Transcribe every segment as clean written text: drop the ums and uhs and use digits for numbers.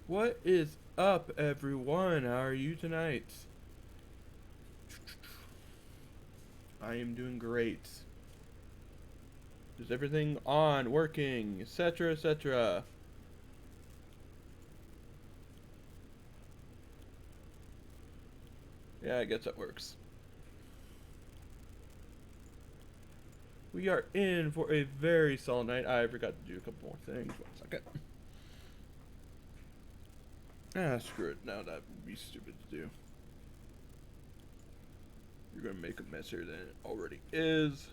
What is up, everyone? How are you tonight? I am doing great. Is everything on, working, etc., etc.? Yeah, I guess that works. We are in for a very solid night. I forgot to do a couple more things. 1 second. Screw it. Now that would be stupid to do. You're gonna make a mess here than it already is.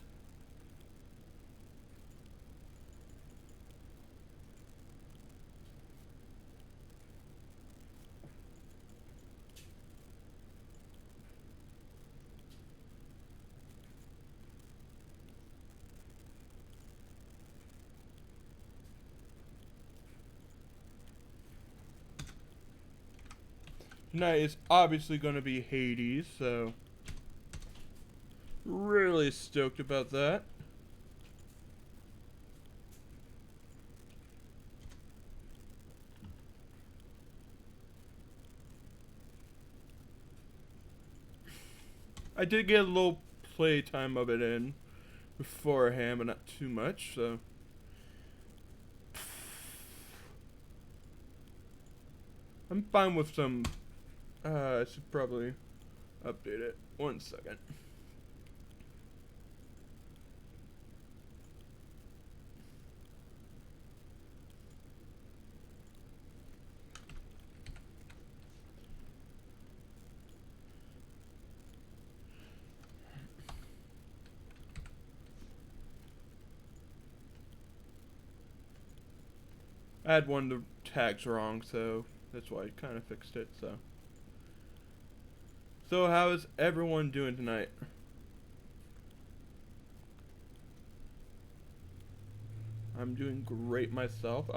Tonight is obviously going to be Hades, so really stoked about that. I did get a little playtime of it in beforehand, but not too much, so. I'm fine with some. I should probably update it. 1 second. I had one of the tags wrong, so that's why I kind of fixed it, so. So, how is everyone doing tonight? I'm doing great myself.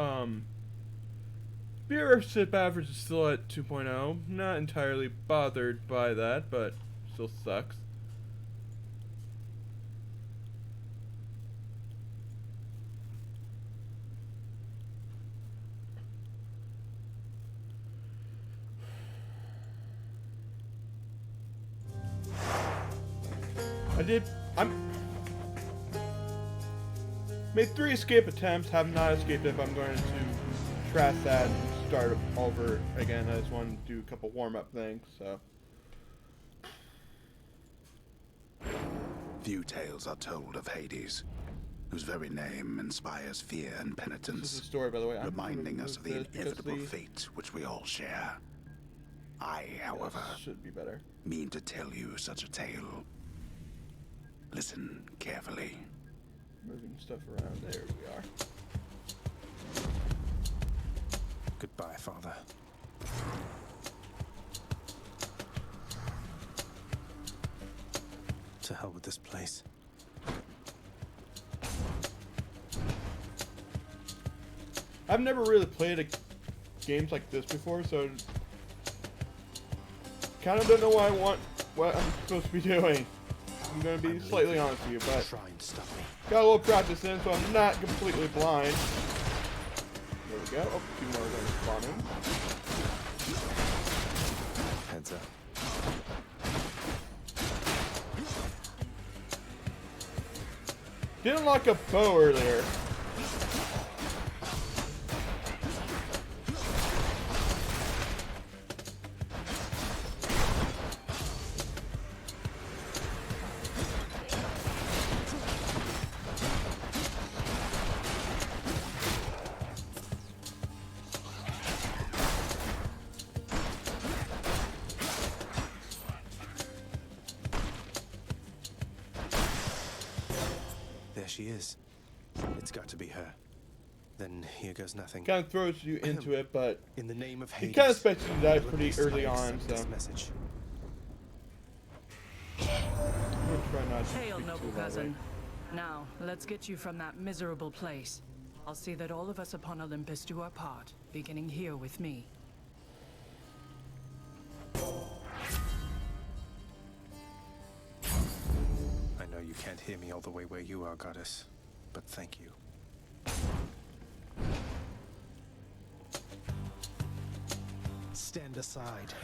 Viewership average is still at 2.0. Not entirely bothered by that, but still sucks. I'm made 3 escape attempts, have not escaped if I'm going to trash that and start over again. I just want to do a couple warm-up things, so. Few tales are told of Hades, whose very name inspires fear and penitence, This is a story, by the way. reminding us of the inevitable fate which we all share. I, however, should be better. Mean to tell you such a tale. Listen carefully. Moving stuff around. There we are. Goodbye, Father. To hell with this place. I've never really played games like this before, so kind of don't know what I'm supposed to be doing. I'm gonna be slightly honest with you, but try and stop me. Got a little practice in, so I'm not completely blind. There we go. Oh, 2 more of them spawning. Heads up. Didn't lock a bow earlier. There she is. It's got to be her. Then here goes nothing. Kind of throws you into it, but in the name of he Hades, kind of expects you to die pretty early on, so. This message. I'm gonna try not to Hail, speak noble too loudly. cousin. Now, let's get you from that miserable place. I'll see that all of us upon Olympus do our part, beginning here with me. I know you can't hear me all the way where you are, goddess, but thank you. stand aside.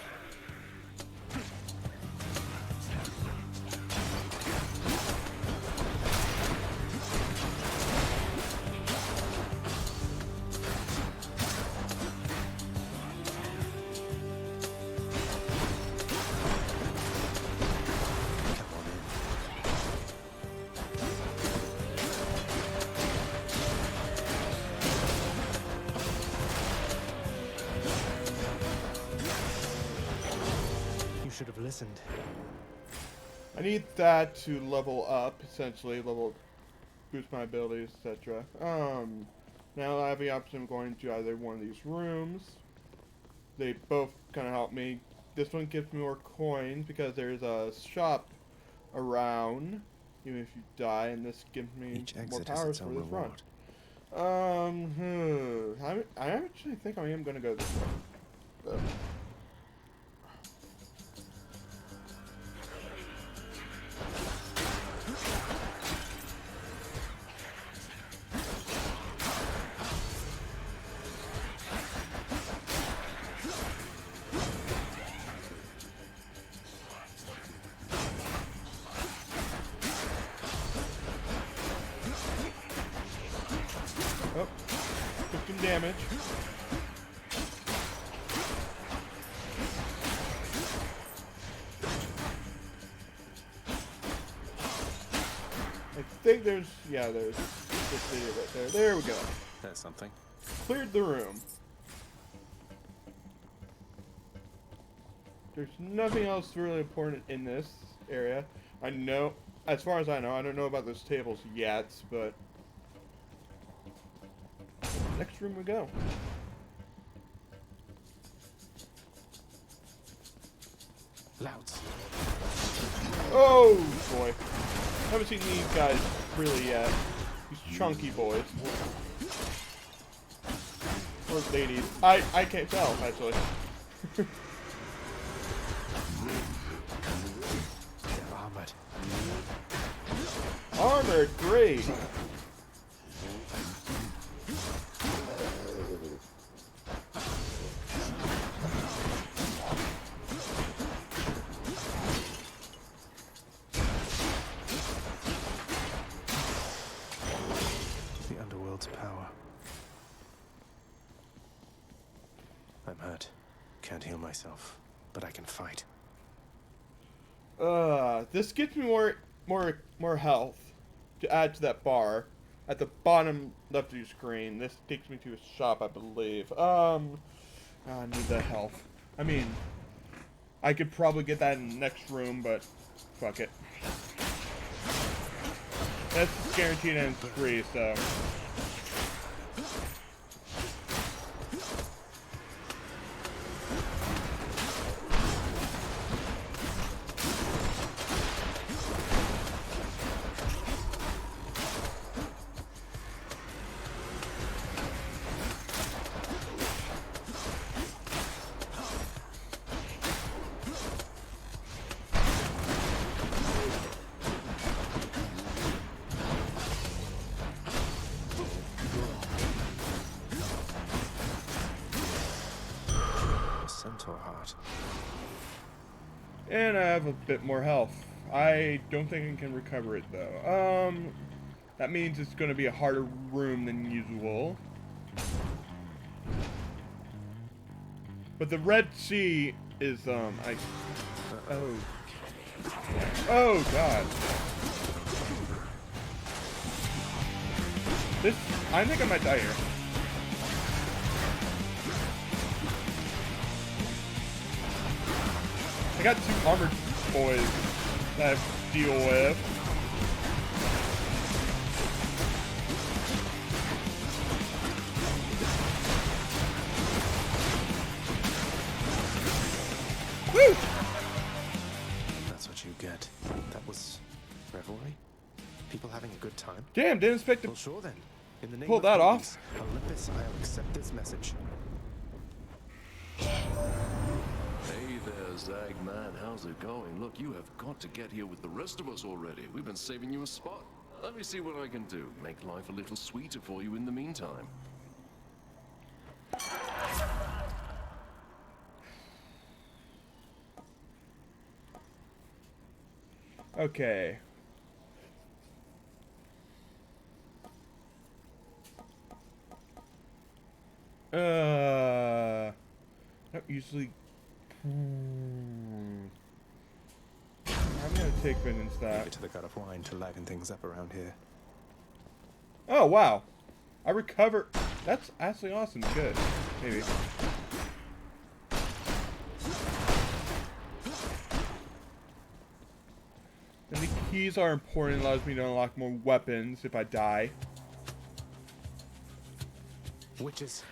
Come on in. You should have listened. I need that to level up, essentially, boost my abilities, etc. Now I have the option of going to either one of these rooms. They both kind of help me. This one gives me more coins because there's a shop around, even if you die, and this gives me Each more exit has powers its for own this run. reward. I actually think I am gonna go this way. Oh, took some damage. I think there's the city right there. There we go. That's something. Cleared the room. There's nothing else really important in this area. I know, as far as I know, I don't know about those tables yet, but next room we go. Louds. Oh boy. Haven't seen these guys really yet. These chunky boys. Or ladies. I can't tell, actually. They're armored. Armored, great. The underworld's power. I'm hurt. Can't heal myself, but I can fight. This gets me more health to add to that bar at the bottom left of your screen. This takes me to a shop, I believe. I need the health. I mean, I could probably get that in the next room, but fuck it. That's guaranteed and it's free, so. A centaur heart. And I have a bit more health. I don't think I can recover it though. That means it's going to be a harder room than usual. But the Red Sea is oh god. I think I might die here. I got two armored boys that I have to deal with. Woo! That's what you get. That was revelry? People having a good time? Damn, didn't expect to Well, sure then. In the name pull of that off. Hades, Olympus, I'll accept this message. Hey there, Zagman. How's it going? Look, you have got to get here with the rest of us already. We've been saving you a spot. Let me see what I can do. Make life a little sweeter for you in the meantime. Okay. Not usually. I'm gonna take Vin Leave instead. it to the god of wine to liven things up around here. Oh wow, I recover. That's actually awesome. Good. Maybe. And the keys are important. Allows me to unlock more weapons if I die. Witches.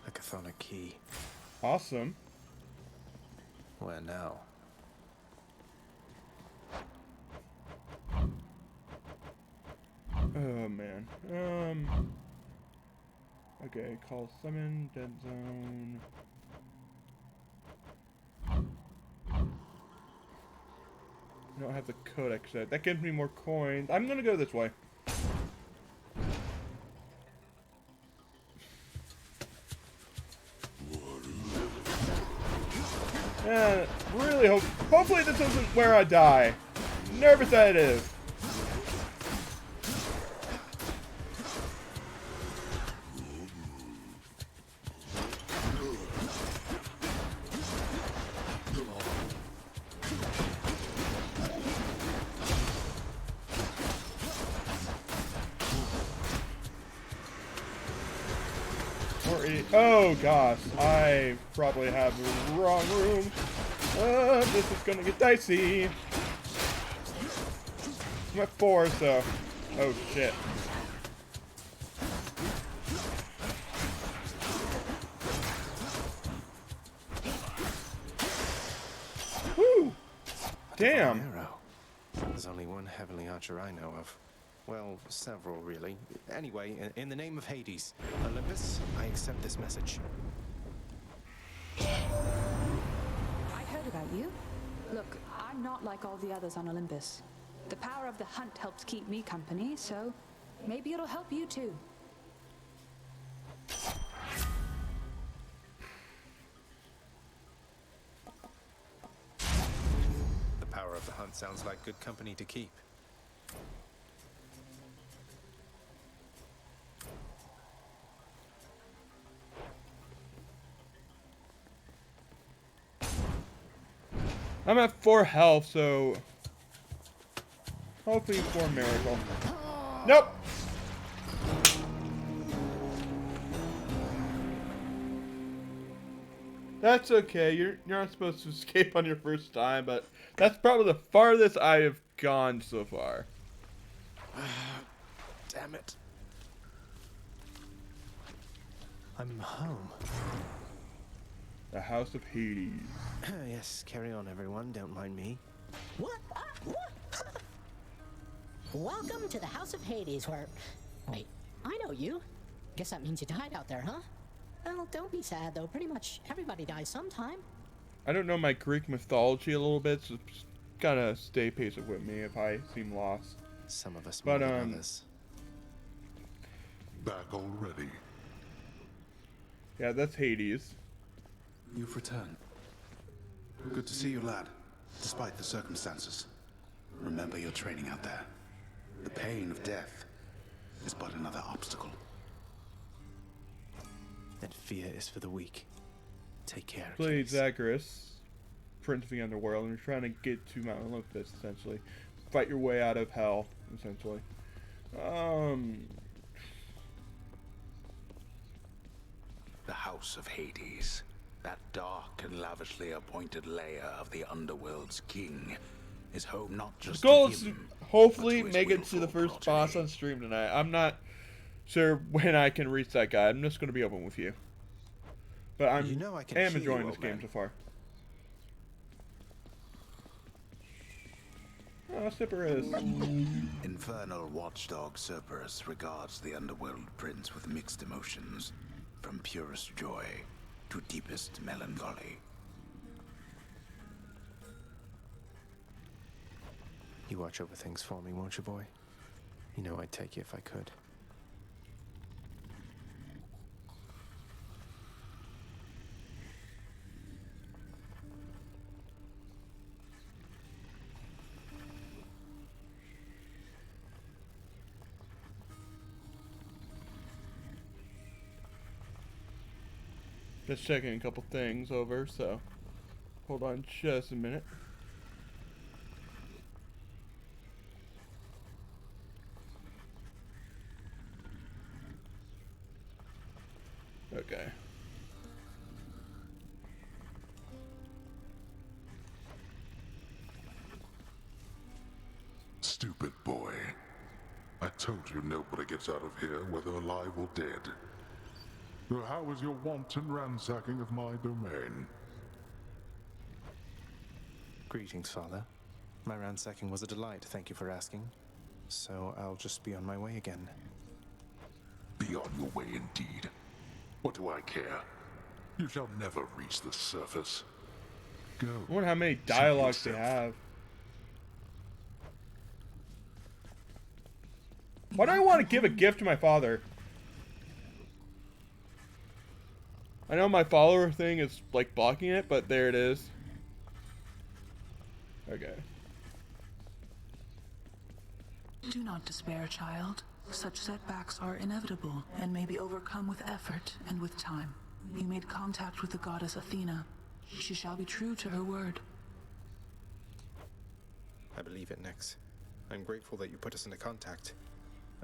A chthonic key. Awesome. Where now? Oh man. Okay, call summon, dead zone. I don't have the codex set. That gives me more coins. I'm gonna go this way. Really hopefully this isn't where I die. Nervous that it is. Oh gosh, I probably have the wrong room. This is gonna get dicey. I'm at 4, so. Oh shit. Woo! Damn. Arrow. There's only one heavenly archer I know of. Well, several, really. Anyway, in the name of Hades, Olympus, I accept this message. I heard about you. Look, I'm not like all the others on Olympus. The power of the hunt helps keep me company, so maybe it'll help you too. The power of the hunt sounds like good company to keep. I'm at 4 health, so hopefully 4 miracle. Nope. That's okay. You're not supposed to escape on your first time, but that's probably the farthest I have gone so far. Damn it. I'm home. The House of Hades. Yes, carry on, everyone. Don't mind me. What? Welcome to the House of Hades, where... Wait, I know you. Guess that means you died out there, huh? Well, don't be sad, though. Pretty much everybody dies sometime. I don't know my Greek mythology a little bit, so just gotta stay patient with me if I seem lost. Some of us But, more than others. Back already. Yeah, that's Hades. You've returned. Good to see you, lad. Despite the circumstances. Remember your training out there. The pain of death is but another obstacle. And fear is for the weak. Take care, Played Achilles. Zagreus, Prince of the Underworld, and you're trying to get to Mount Olympus, essentially. Fight your way out of hell, essentially. The House of Hades. That dark and lavishly appointed lair of the Underworld's king is home not The just goal to is to him, hopefully but to his make it to the willful first boss progeny. on stream tonight. I'm not sure when I can reach that guy. I'm just going to be open with you. But I'm You know I can am hear you, enjoying this old game man. so far. Oh, Sipper is. Infernal watchdog Cerberus regards the underworld prince with mixed emotions, from purest joy to deepest melancholy. You watch over things for me, won't you, boy? You know I'd take you if I could. Just checking a couple things over, so hold on just a minute. Okay. Stupid boy. I told you nobody gets out of here, whether alive or dead. So how was your wanton ransacking of my domain? Greetings, Father. My ransacking was a delight, thank you for asking. So I'll just be on my way again. Be on your way indeed. What do I care? You shall never reach the surface. Go. I wonder how many See dialogues they yourself. have. Why do I want to give a gift to my father? I know my follower thing is like blocking it, but there it is. Okay. Do not despair, child. Such setbacks are inevitable and may be overcome with effort and with time. You made contact with the goddess Athena. She shall be true to her word. I believe it, Nyx. I'm grateful that you put us into contact.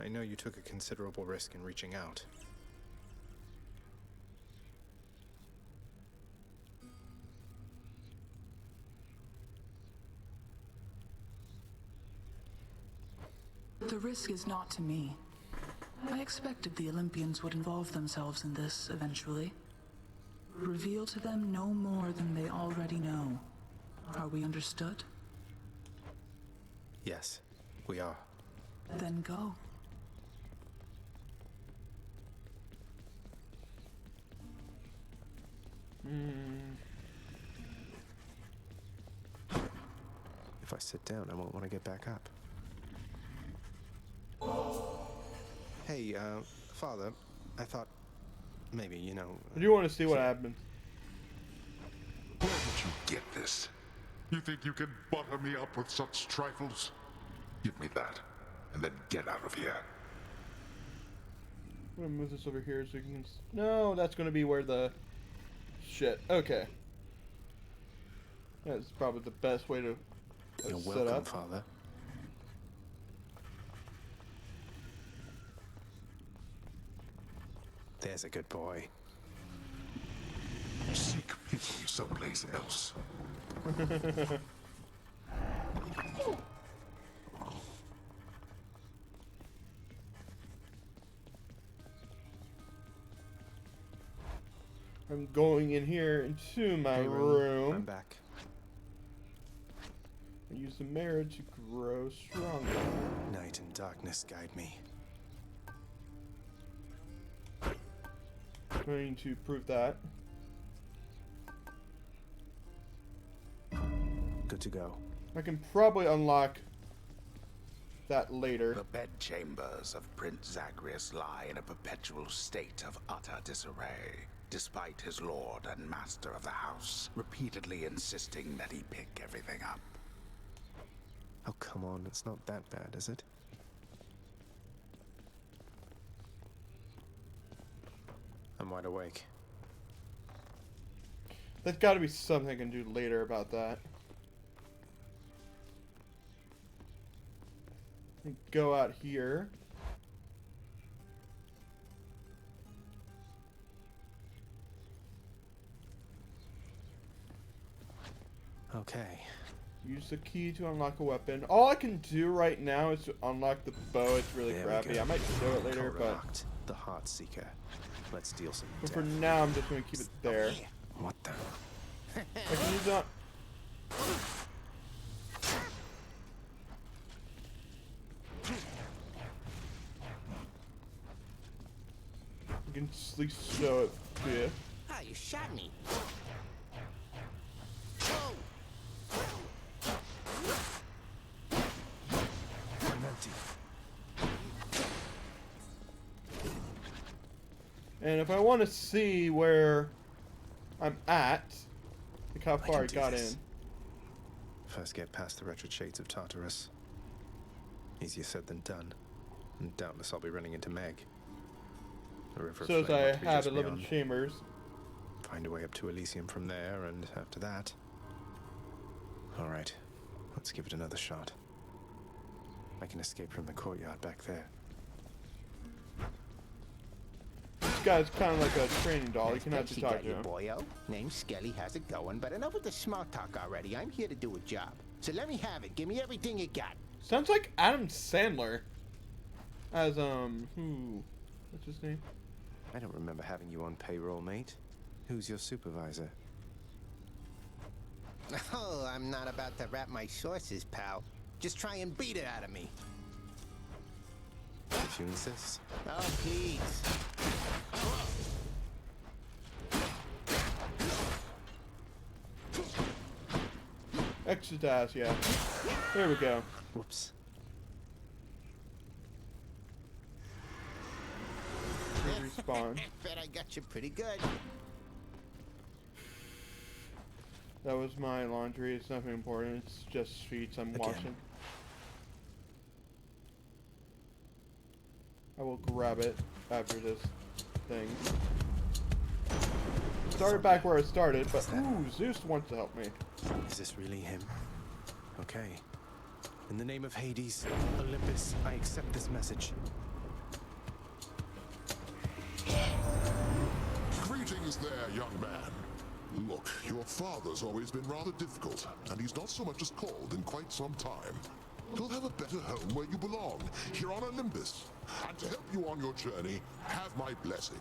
I know you took a considerable risk in reaching out. The risk is not to me. I expected the Olympians would involve themselves in this eventually. Reveal to them no more than they already know. Are we understood? Yes, we are. Then go. If I sit down, I won't want to get back up. Hey, Father, I thought maybe, you know... I do want to see what happens. Where did you get this? You think you can butter me up with such trifles? Give me that, and then get out of here. I'm gonna move this over here so you can. No, that's gonna be where the shit. Okay. That's probably the best way to You're set welcome, up. Father. There's a good boy. Seek pity someplace else. I'm going in here into my Hey, room. I'm back. I use the mirror to grow stronger. Night and darkness guide me. Going to prove that. Good to go. I can probably unlock that later. The bedchambers of Prince Zagreus lie in a perpetual state of utter disarray, despite his lord and master of the house repeatedly insisting that he pick everything up. Oh, come on, it's not that bad, is it? I'm wide awake. There's got to be something I can do later about that. Go out here. Okay, Use the key to unlock a weapon. All I can do right now is to unlock the bow. It's really There we crappy. go. I might show it later, Code but locked. The Heart Seeker. Let's deal some for death. now I'm just gonna keep it there. What the? I can use that. I can at least show it to you. Ah, you shot me. I'm empty. And if I want to see where I'm at, like how far I can do got this. in. First get past the wretched shades of Tartarus. Easier said than done. And doubtless I'll be running into Meg. A river of So as flame I ought to be have just 11 beyond. chambers. Find a way up to Elysium from there, and after that... Alright, let's give it another shot. I can escape from the courtyard back there. This guy's kind of like a training doll. You can have to She talk got to you, him. boyo. Name's Skelly, how's it going? But enough with the small talk already. I'm here to do a job. So let me have it. Give me everything you got. Sounds like Adam Sandler. As, what's his name? I don't remember having you on payroll, mate. Who's your supervisor? Oh, I'm not about to wrap my sources, pal. Just try and beat it out of me. If you insist. Oh, please. Exit ass, yeah. There we go. Whoops. Respawn. Bet I got you pretty good. That was my laundry. It's nothing important. It's just sheets I'm washing. I will grab it after this thing. Started back where I started, but ooh, Zeus wants to help me. Is this really him? Okay. In the name of Hades, Olympus, I accept this message. Greetings there, young man. Look, your father's always been rather difficult, and he's not so much as called in quite some time. You'll have a better home where you belong, here on Olympus. And to help you on your journey, have my blessing.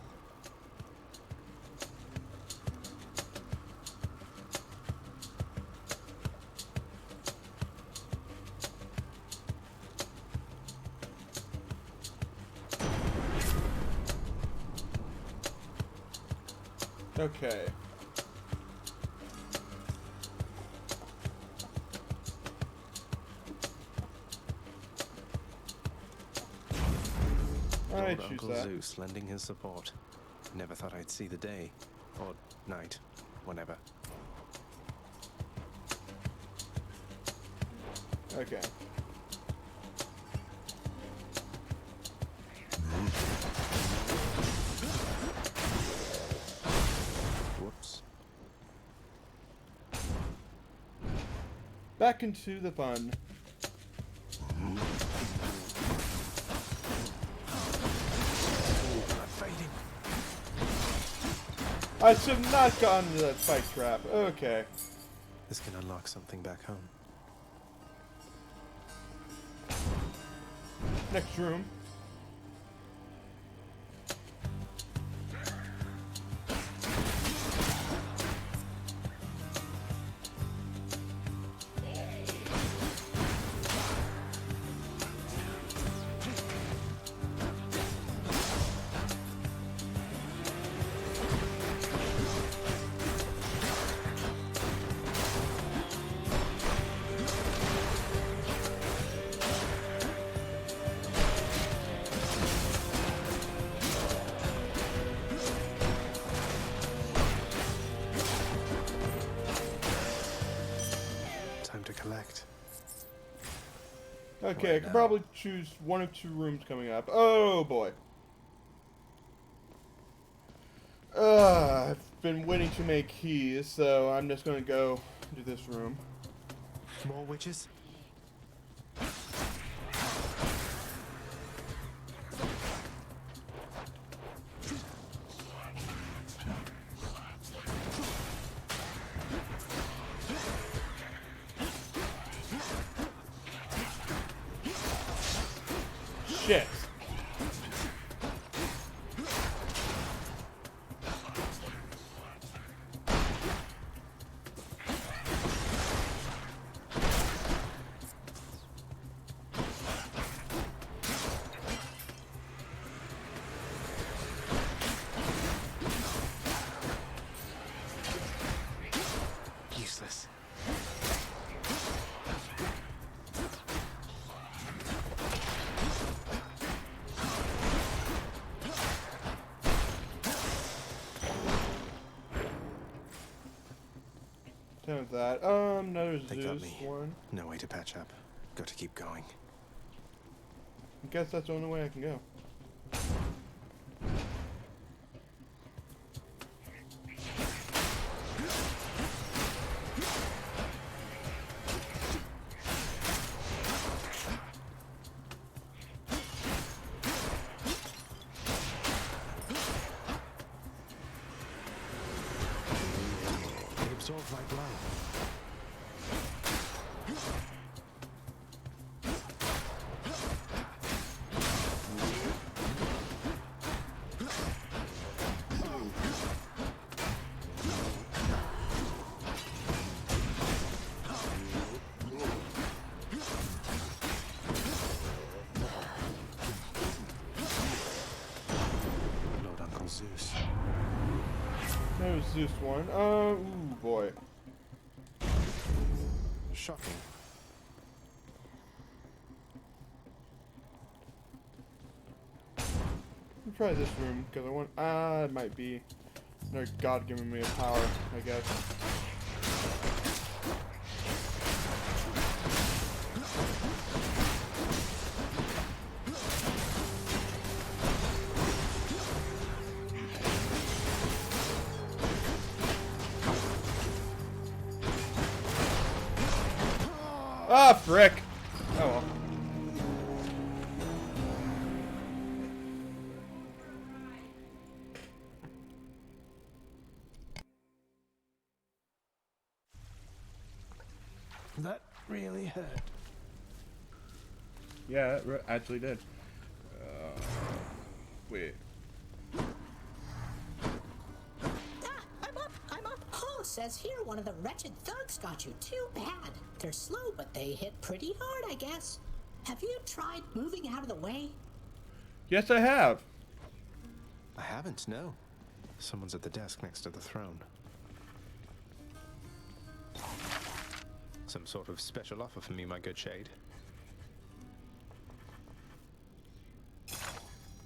Okay. I Lord choose Uncle that. Zeus lending his support. Never thought I'd see the day. Or night. Whenever. Okay. Whoops. Back into the fun. I'm fading. I should have not gotten into that spike trap. Okay. This can unlock something back home. Next room. Time to collect. Okay, I Right can now. probably choose one of two rooms coming up. Oh boy. I've been waiting to make keys, so I'm just gonna go to this room. More witches? shit. Useless. Done with that. Another They got Zeus me. one. No way to patch up. Got to keep going. I guess that's the only way I can go. It absorbed my blow. Lord Uncle Zeus. Another Zeus one. Ooh, boy. Shocking. Let me try this room, because I want. It might be another god giving me a power, I guess. Ah, frick! Oh well. That really hurt. Yeah, it actually did. Wait. I'm up. Oh, says here one of the wretched thugs got you. Too bad. They're slow, but they hit pretty hard, I guess. Have you tried moving out of the way? Yes, I have. I haven't, no. Someone's at the desk next to the throne. Some sort of special offer for me, my good shade.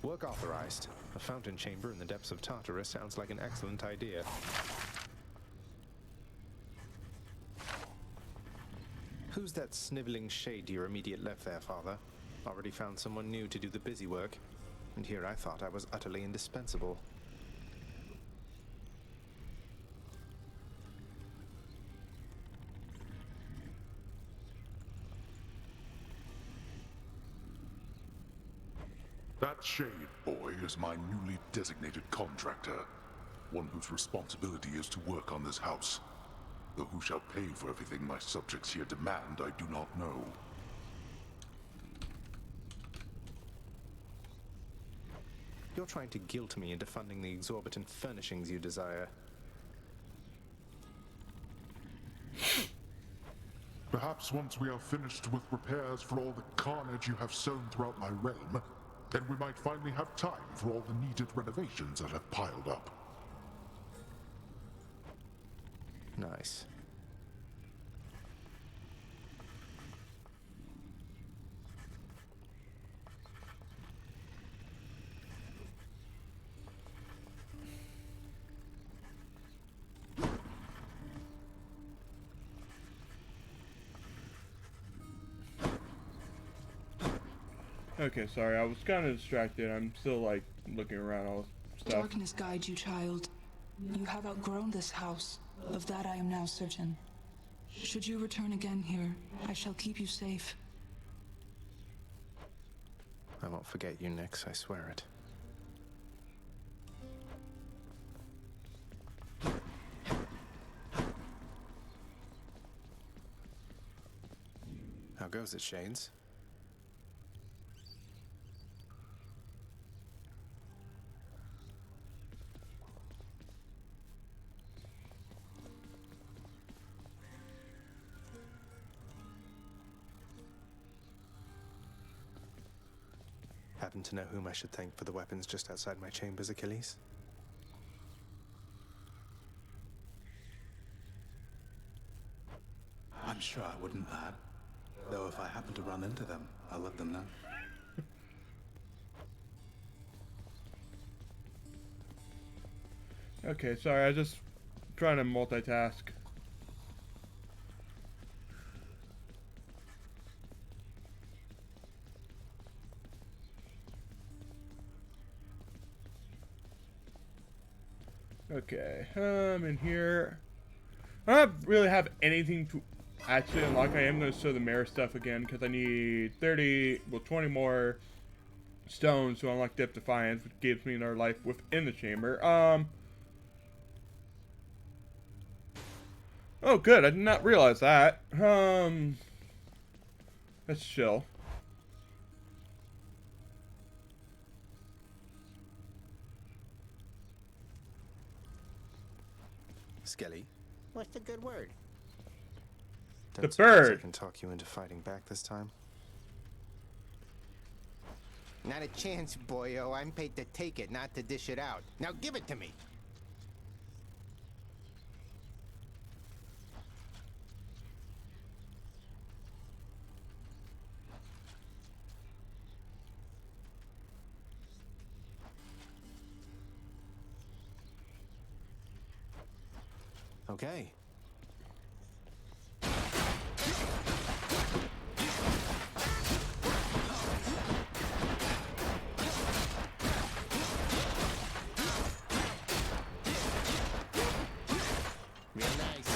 Work authorized. A fountain chamber in the depths of Tartarus sounds like an excellent idea. Who's that sniveling shade to your immediate left there, Father? Already found someone new to do the busy work. And here I thought I was utterly indispensable. That Shade boy is my newly designated contractor, one whose responsibility is to work on this house. Though who shall pay for everything my subjects here demand, I do not know. You're trying to guilt me into funding the exorbitant furnishings you desire. Perhaps once we are finished with repairs for all the carnage you have sown throughout my realm, then we might finally have time for all the needed renovations that have piled up. Nice. Okay, sorry, I was kind of distracted. I'm still, like, looking around all stuff. Darkness guide you, child. You have outgrown this house. Of that I am now certain. Should you return again here, I shall keep you safe. I won't forget you, Nyx, I swear it. How goes it, Shades? happen to know whom I should thank for the weapons just outside my chambers, Achilles? I'm sure I wouldn't, lad. Though if I happen to run into them, I'll let them know. Okay, sorry, I was just trying to multitask. Okay, in here. I don't really have anything to actually unlock. I am going to show the mayor stuff again because I need 20 more stones to unlock Depth Defiance, which gives me another life within the chamber. Oh, good. I did not realize that. Let's chill. Skelly? What's the good word? Don't The suppose bird. I can talk you into fighting back this time. Not a chance, boyo. I'm paid to take it, not to dish it out. Now give it to me. Okay. Real nice.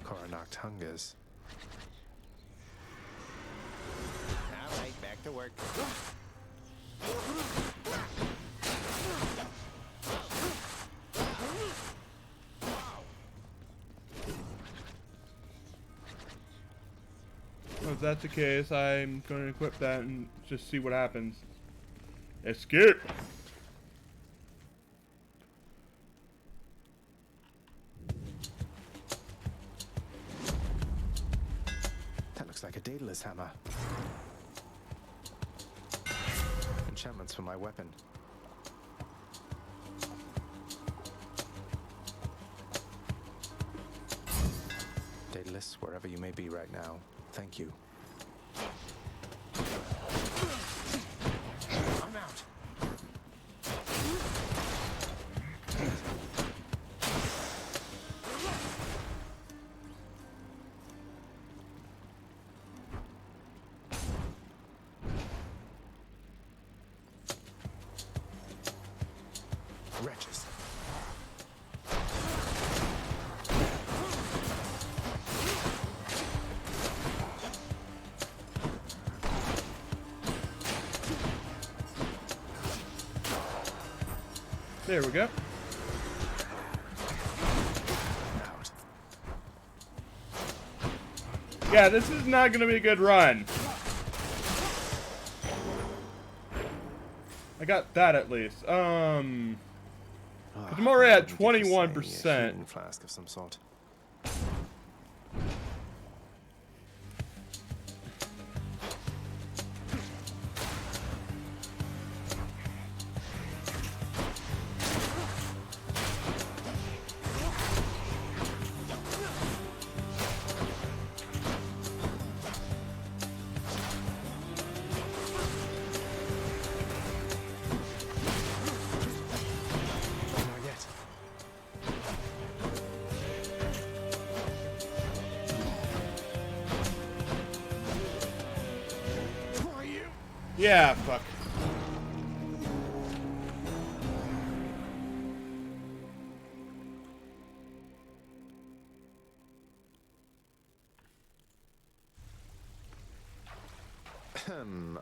Coronach hungers. All right, back to work. Well, if that's the case, I'm going to equip that and just see what happens. Escape! That looks like a Daedalus hammer. Enchantments for my weapon. Daedalus, wherever you may be right now, thank you. I'm out. Wretches. There we go. Out. Yeah, this is not going to be a good run. I got that at least. I'm already at 21%. Healing flask of some sort. Not yet. Yeah, fuck.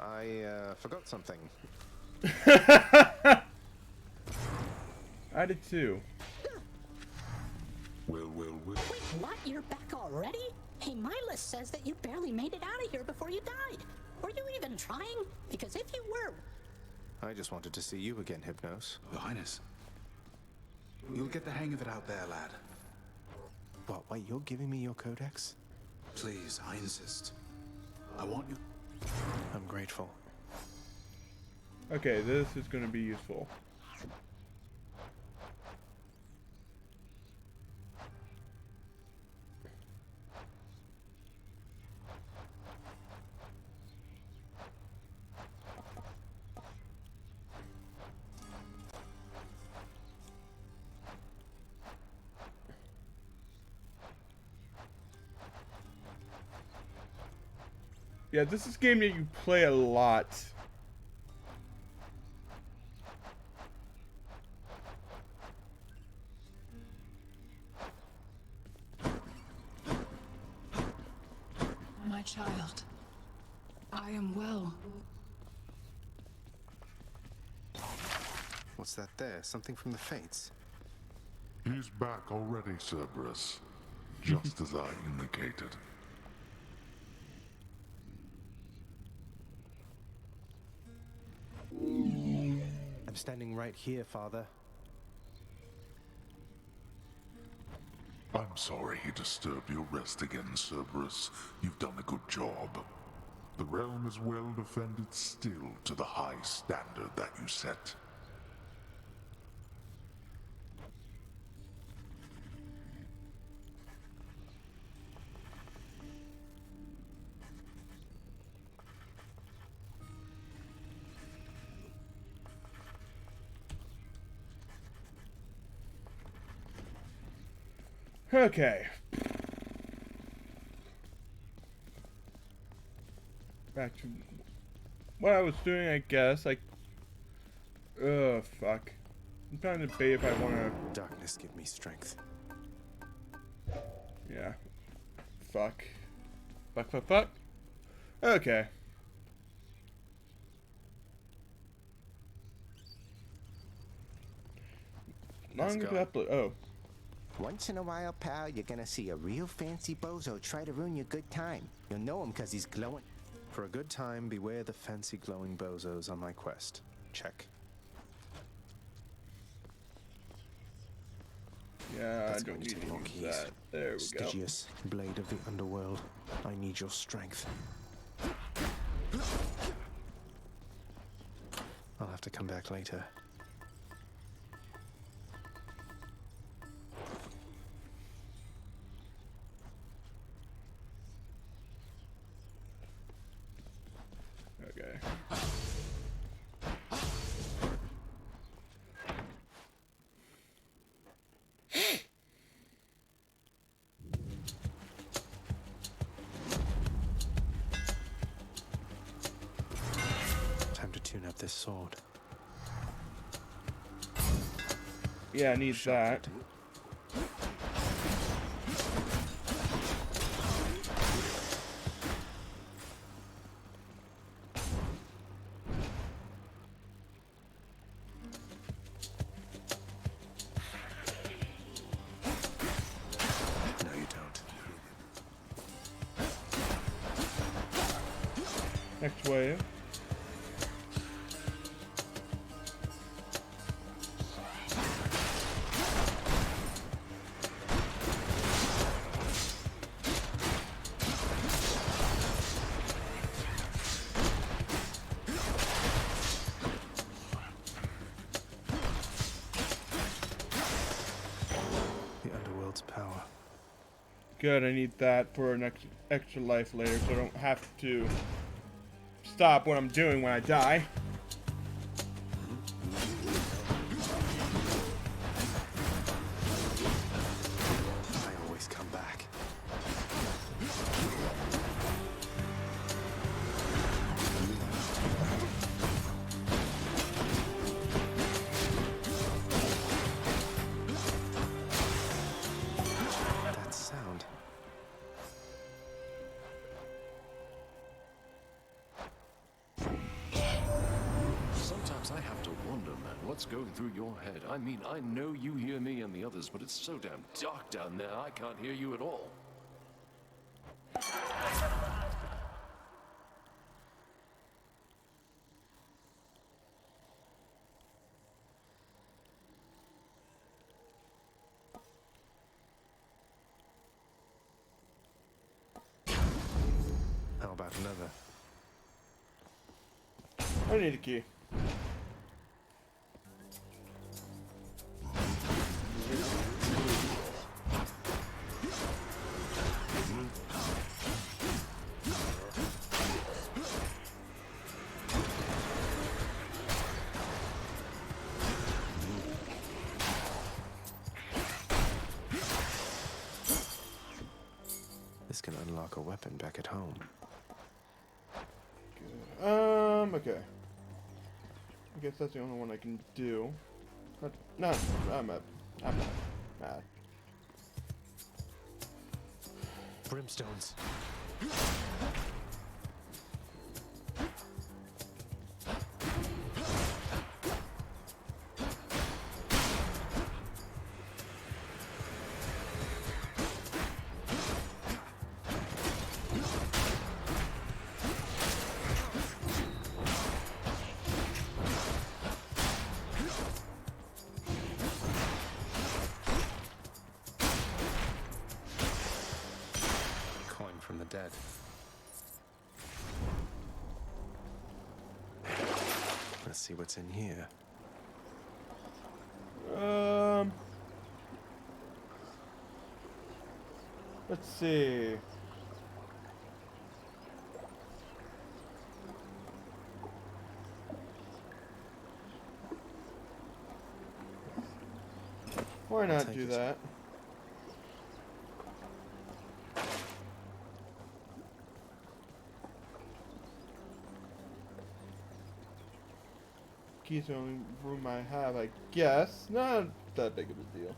I forgot something. I did too. Well. Wait, what? You're back already? Hey, my list says that you barely made it out of here before you died. Were you even trying? Because if you were... I just wanted to see you again, Hypnos. Your Highness. You'll get the hang of it out there, lad. What, wait, you're giving me your codex? Please, I insist. I want you. I'm grateful. Okay, this is going to be useful. Yeah, this is a game that you play a lot. My child, I am well. What's that there? Something from the Fates? He's back already, Cerberus. Just as I indicated. I'm standing right here, Father. I'm sorry he disturbed your rest again, Cerberus. You've done a good job. The realm is well defended still to the high standard that you set. Okay. Back to what I was doing, I guess. Like, ugh, fuck. I'm trying to debate if I want to. Darkness, give me strength. Yeah. Fuck. Fuck, fuck, fuck. Okay. Longer to upload. Oh. Once in a while, pal, you're gonna see a real fancy bozo try to ruin your good time. You'll know him because he's glowing. For a good time, beware the fancy glowing bozos on my quest. Check. Yeah, That's I don't going to need take more to use keys. that. There we go. Stygius, blade of the underworld, I need your strength. I'll have to come back later. Okay. Time to tune up this sword. Yeah, I need that. No, you don't. Next wave. The underworld's power. Good, I need that for an extra life later, so I don't have to stop what I'm doing when I die. I always come back. That sound. Sometimes I have to wonder, man, what's going through your head? I mean, I know you hear me and the others, but it's so damn dark down there, I can't hear you at all. How about out another. I need a key. This can unlock a weapon back at home. Okay. I guess that's the only one I can do. No, I'm not mad. Brimstones. Coin from the dead. Let's see what's in here. Let's see. Why not take do it. that? Key's the only room I have, I guess. Not that big of a deal.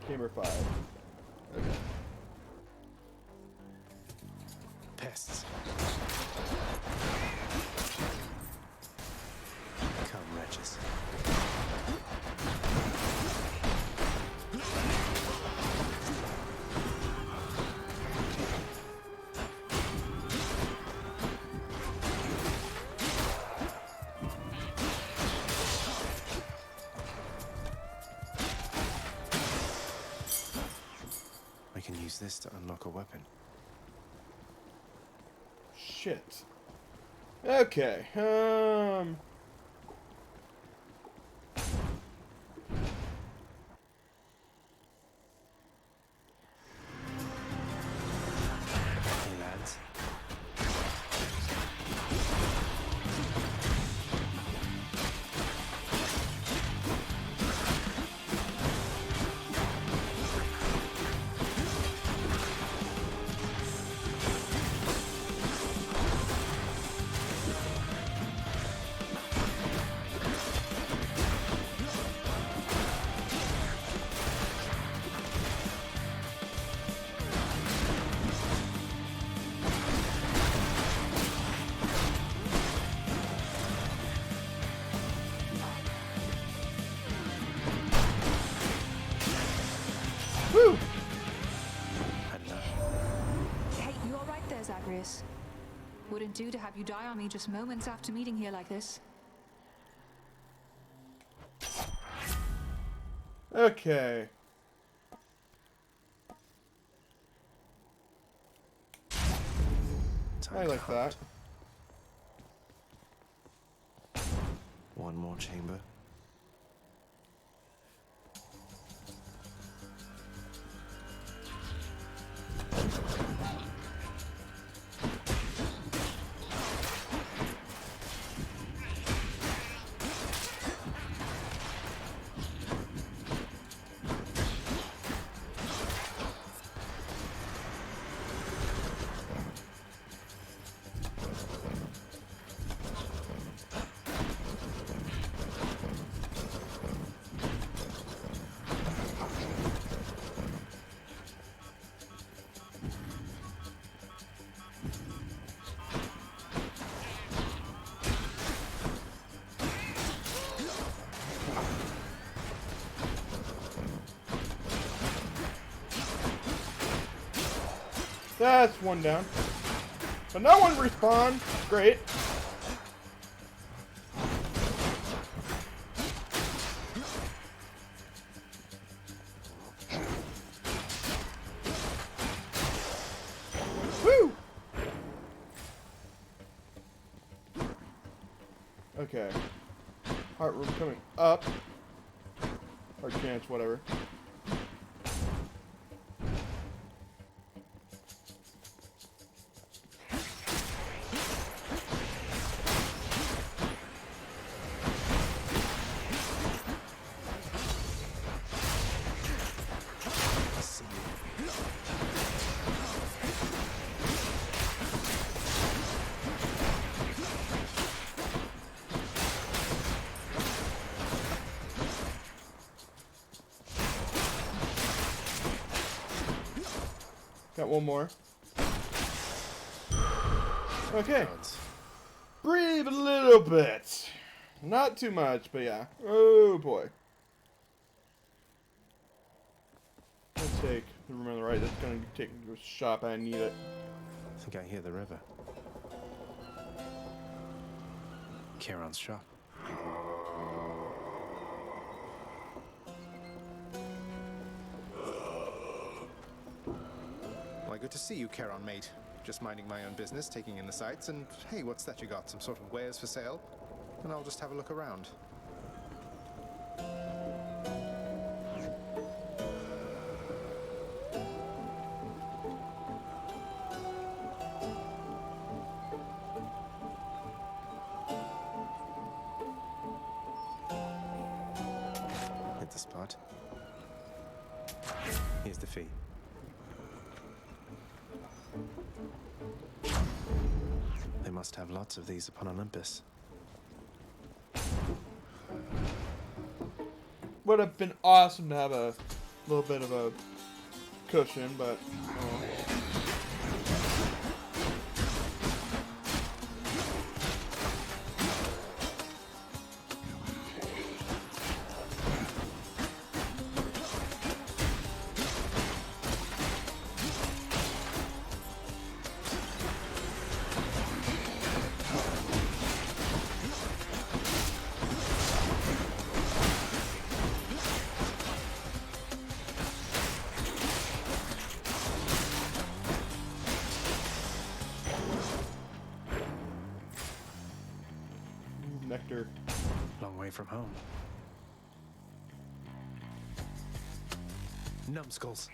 Chamber 5. Okay. Pests. Come, wretches. I can use this to unlock a weapon. Shit. Okay. Hey, lads. Woo! Had enough. Hey, you alright there, Zagreus? Wouldn't do to have you die on me just moments after meeting here like this. Okay. Time I to like that. hunt. One more chamber. That's one down. But no one respawned. Great. Okay. Heart room coming up. Or chance, whatever. Got one more. Okay. Breathe a little bit. Not too much, but yeah. Oh boy. Let's take the room on the right. That's gonna take me to a shop. I need it. I think I hear the river. Charon's shop. Why, good to see you, Charon, mate. Just minding my own business, taking in the sights, and hey, what's that you got? Some sort of wares for sale? And I'll just have a look around. Hit the spot. Here's the fee. They must have lots of these upon Olympus. Would have been awesome to have a little bit of a cushion, but nectar. Long way from home. Numbskulls.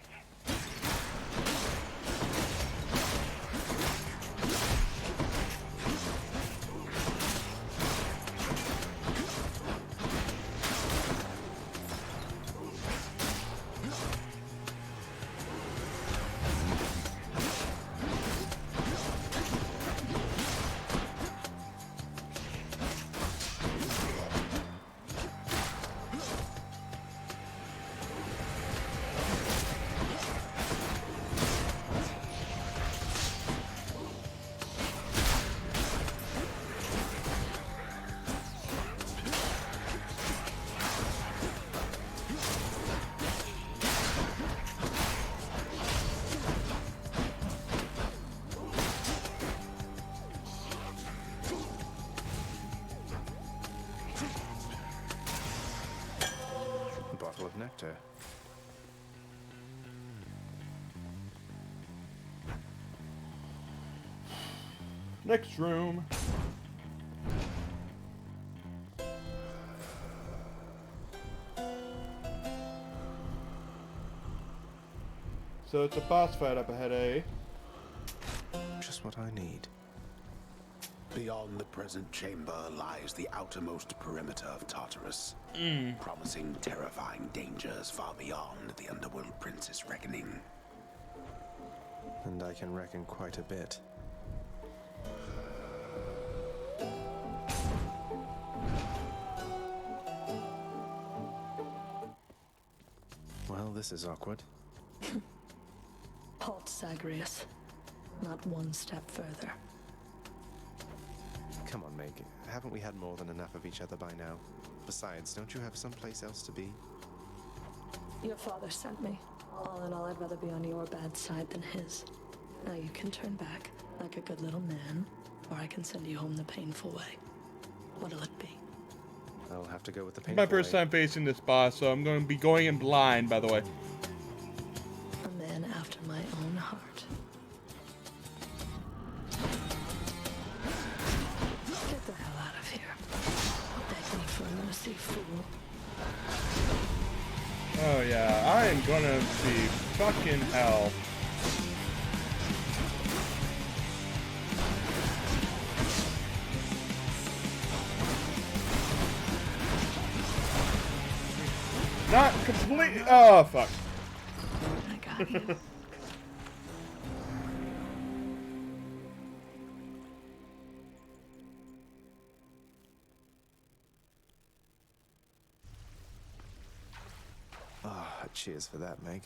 Bottle of nectar. Next room. So it's a boss fight up ahead, eh? Just what I need. Beyond the present chamber lies the outermost perimeter of Tartarus, promising terrifying dangers far beyond the Underworld Prince's reckoning. And I can reckon quite a bit. Well, this is awkward. Halt, Zagreus. Not one step further. Come on, Meg. Haven't we had more than enough of each other by now? Besides, don't you have someplace else to be? Your father sent me. All in all, I'd rather be on your bad side than his. Now you can turn back, like a good little man, or I can send you home the painful way. What'll it be? I'll have to go with the It's painful my first way. time facing this boss, so I'm going to be going in blind, by the way. A man after my own heart. Get the hell out of here. I am gonna be fucking hell. Not complete. Oh, fuck. I got you. Ah, cheers for that, Meg.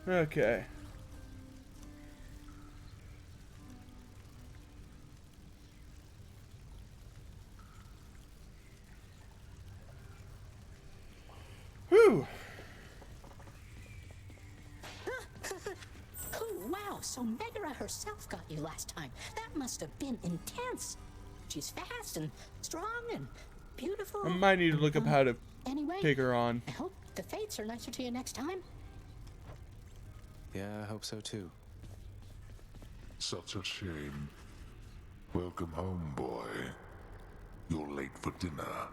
Okay. Whew. Oh, wow, so Megara herself got you last time. That must have been intense. She's fast and strong and beautiful. I might need to look up how to Anyway, take her on. I hope the fates are nicer to you next time. Yeah, I hope so too. Such a shame. Welcome home, boy. You're late for dinner.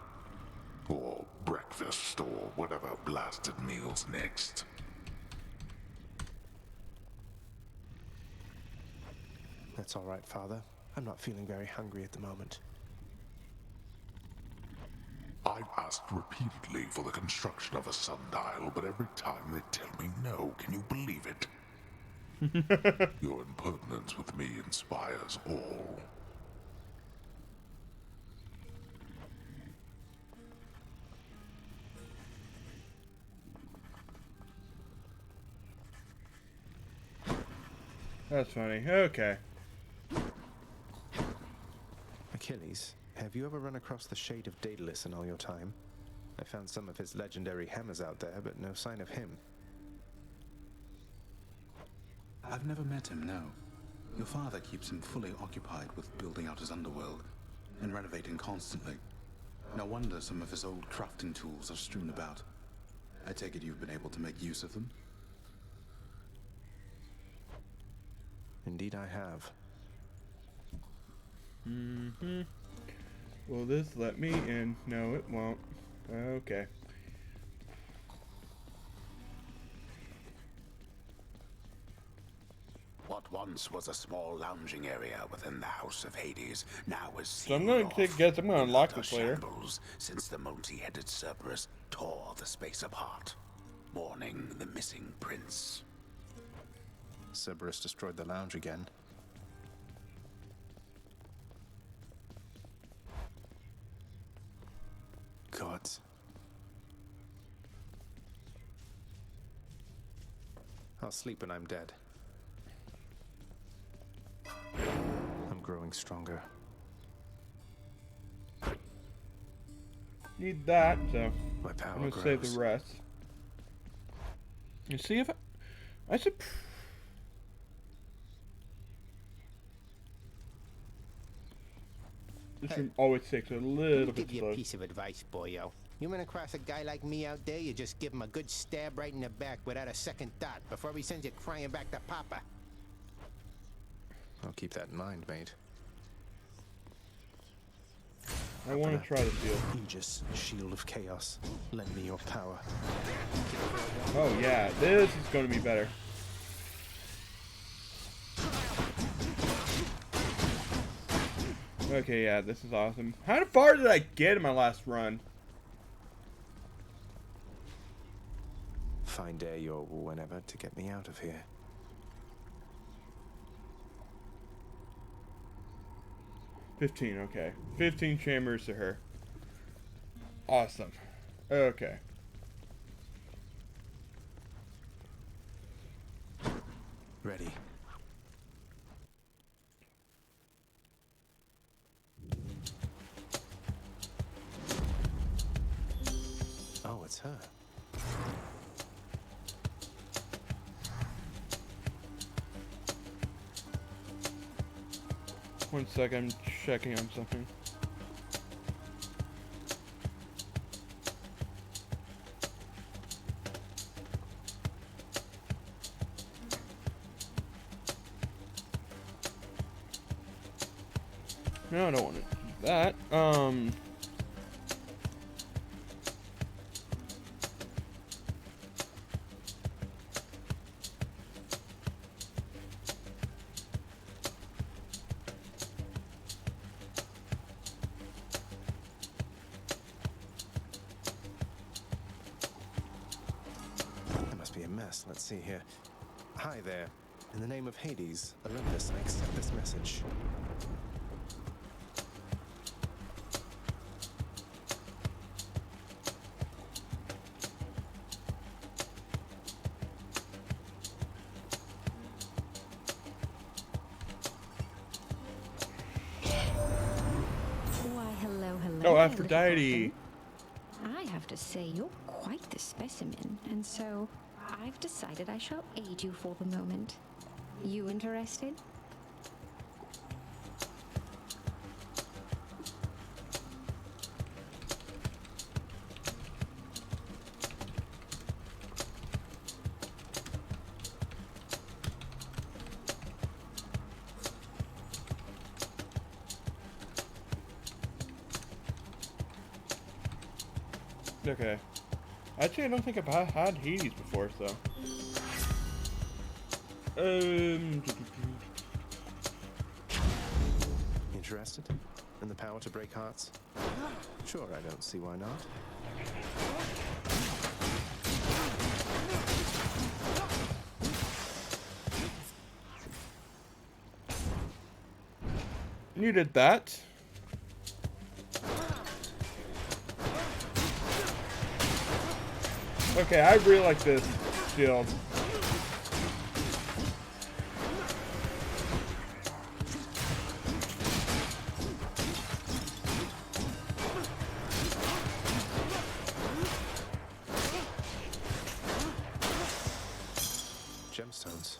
Or breakfast, or whatever blasted meal's next. That's all right, Father. I'm not feeling very hungry at the moment. I've asked repeatedly for the construction of a sundial, but every time they tell me no. Can you believe it? Your impertinence with me inspires all. That's funny. Okay. Achilles, have you ever run across the Shade of Daedalus in all your time? I found some of his legendary hammers out there, but no sign of him. I've never met him, no. Your father keeps him fully occupied with building out his underworld and renovating constantly. No wonder some of his old crafting tools are strewn about. I take it you've been able to make use of them? Indeed I have. Mm-hmm. Will this let me in? No, it won't. Okay. What once was a small lounging area within the House of Hades now is So I'm gonna unlock this later. Since the multi-headed Cerberus tore the space apart, mourning the missing prince. Cerberus destroyed the lounge again. Gods. I'll sleep when I'm dead. I'm growing stronger. Need that, so My power I'm gonna grows. save the rest. You see if I should. This room always takes a little bit Give you a slow. piece of advice, boyo. You run across a guy like me out there, you just give him a good stab right in the back without a second thought before he sends you crying back to Papa. I'll keep that in mind, mate. I want to try the deal. Aegis, shield of chaos. Lend me your power. Oh yeah, this is going to be better. Okay, yeah, this is awesome. How far did I get in my last run? Find Air or whenever to get me out of here. Okay. 15 chambers to her. Awesome. Okay. Ready. Oh, it's her. 1 second, I'm checking on something. No, I don't want to do that. That must be a mess. Let's see here. Hi there. In the name of Hades, Olympus, I accept this message. Why, hello. Oh, there, Aphrodite. little Gorgon. I have to say, you're quite the specimen, and so I've decided I shall aid you for the moment. You interested? Okay. Actually, I don't think I've had Hades before, so. Interested in the power to break hearts? Sure, I don't see why not. You did that. Okay, I really like this shield. Gemstones.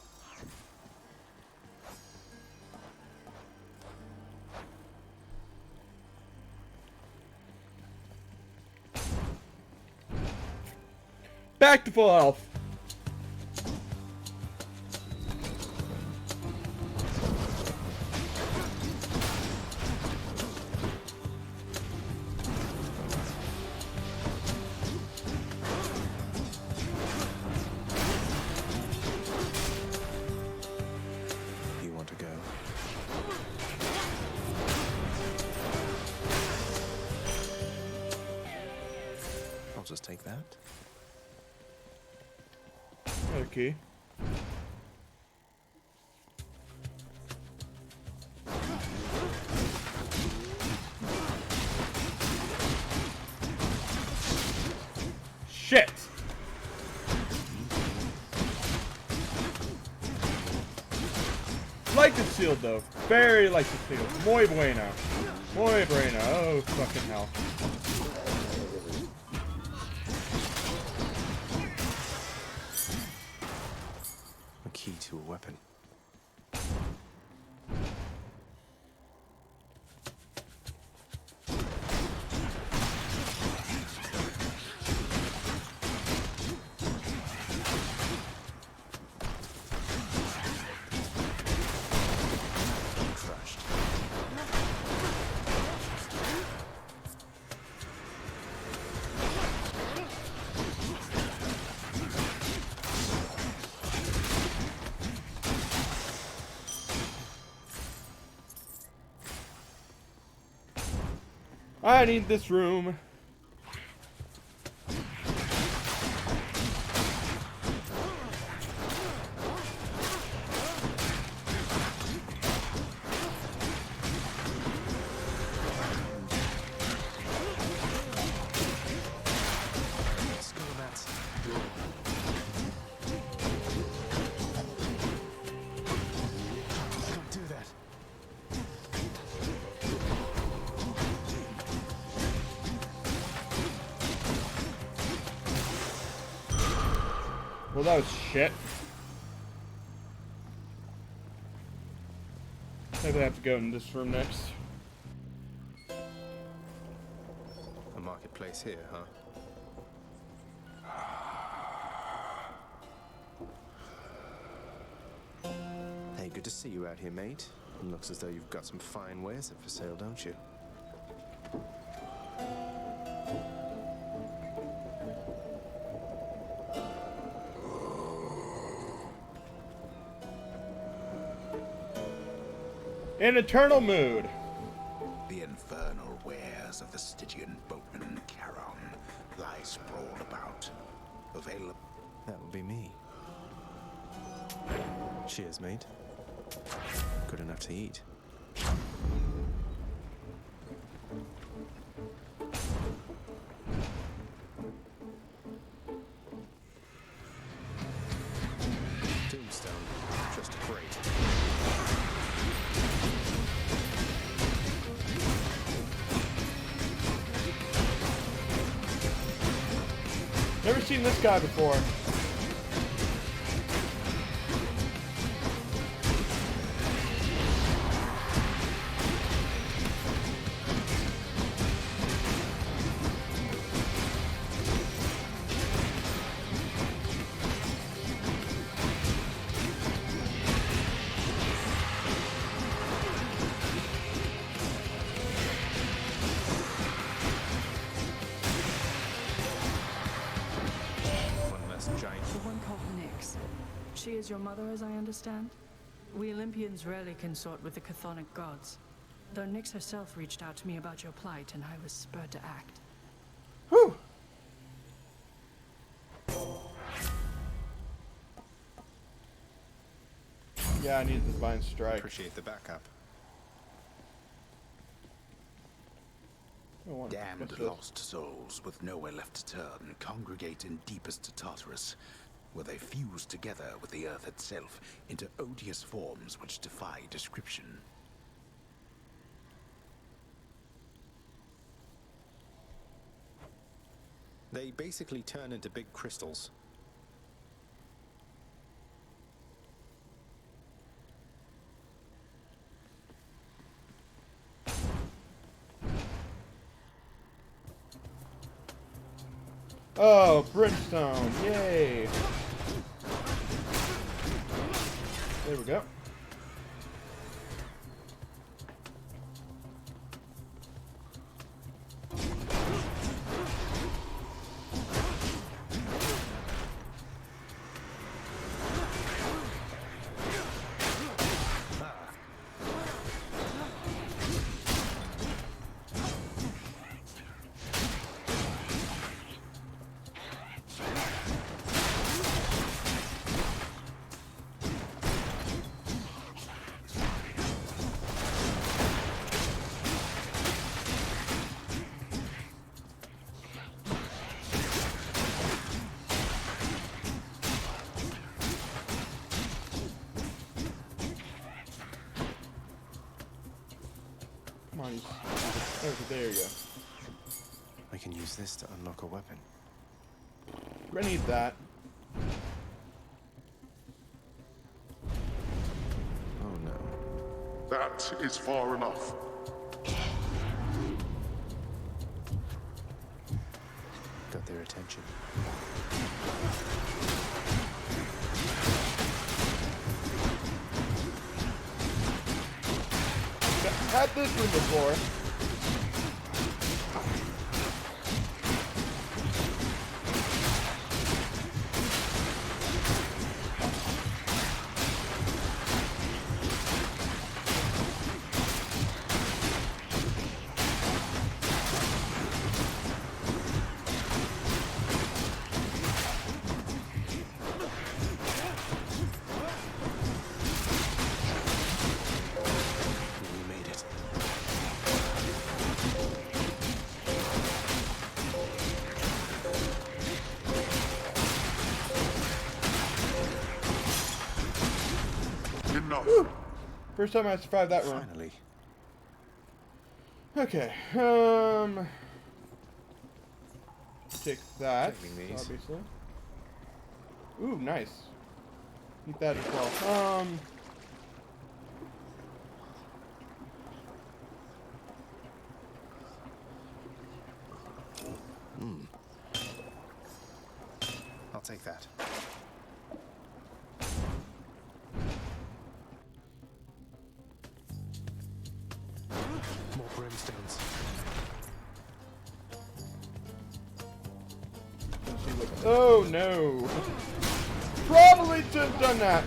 Back to full health. You want to go? I'll just take that. Okay. Shit. Like the shield though. Very like the shield. Muy bueno. Muy bueno. Oh fucking hell. A key to a weapon. Crushed. I need this room. Skull mats. Don't do that. Well, that was shit. Maybe I have to go in this room next. A marketplace here, huh? Hey, good to see you out here, mate. Looks as though you've got some fine wares up for sale, don't you? In eternal mood. The infernal wares of the Stygian boatman Charon lie sprawled about. Available. That would be me. Cheers, mate. Good enough to eat. Tombstone, just great. Never seen this guy before. She is your mother, as I understand? We Olympians rarely consort with the chthonic gods. Though Nyx herself reached out to me about your plight, and I was spurred to act. Whew! Yeah, I need the divine strike. Appreciate the backup. Damned lost souls with nowhere left to turn congregate in deepest Tartarus, where they fuse together with the earth itself into odious forms which defy description. They basically turn into big crystals. Oh, brimstone! Yay! There we go. There you go. I can use this to unlock a weapon. I need that. Oh no. That is far enough. Got their attention. Had this one before. Whew. First time I survived that run. Finally. Okay. Take that, obviously. Ooh, nice. Eat that as well. I'll take that. More brimstones. Oh no! Probably should have done that.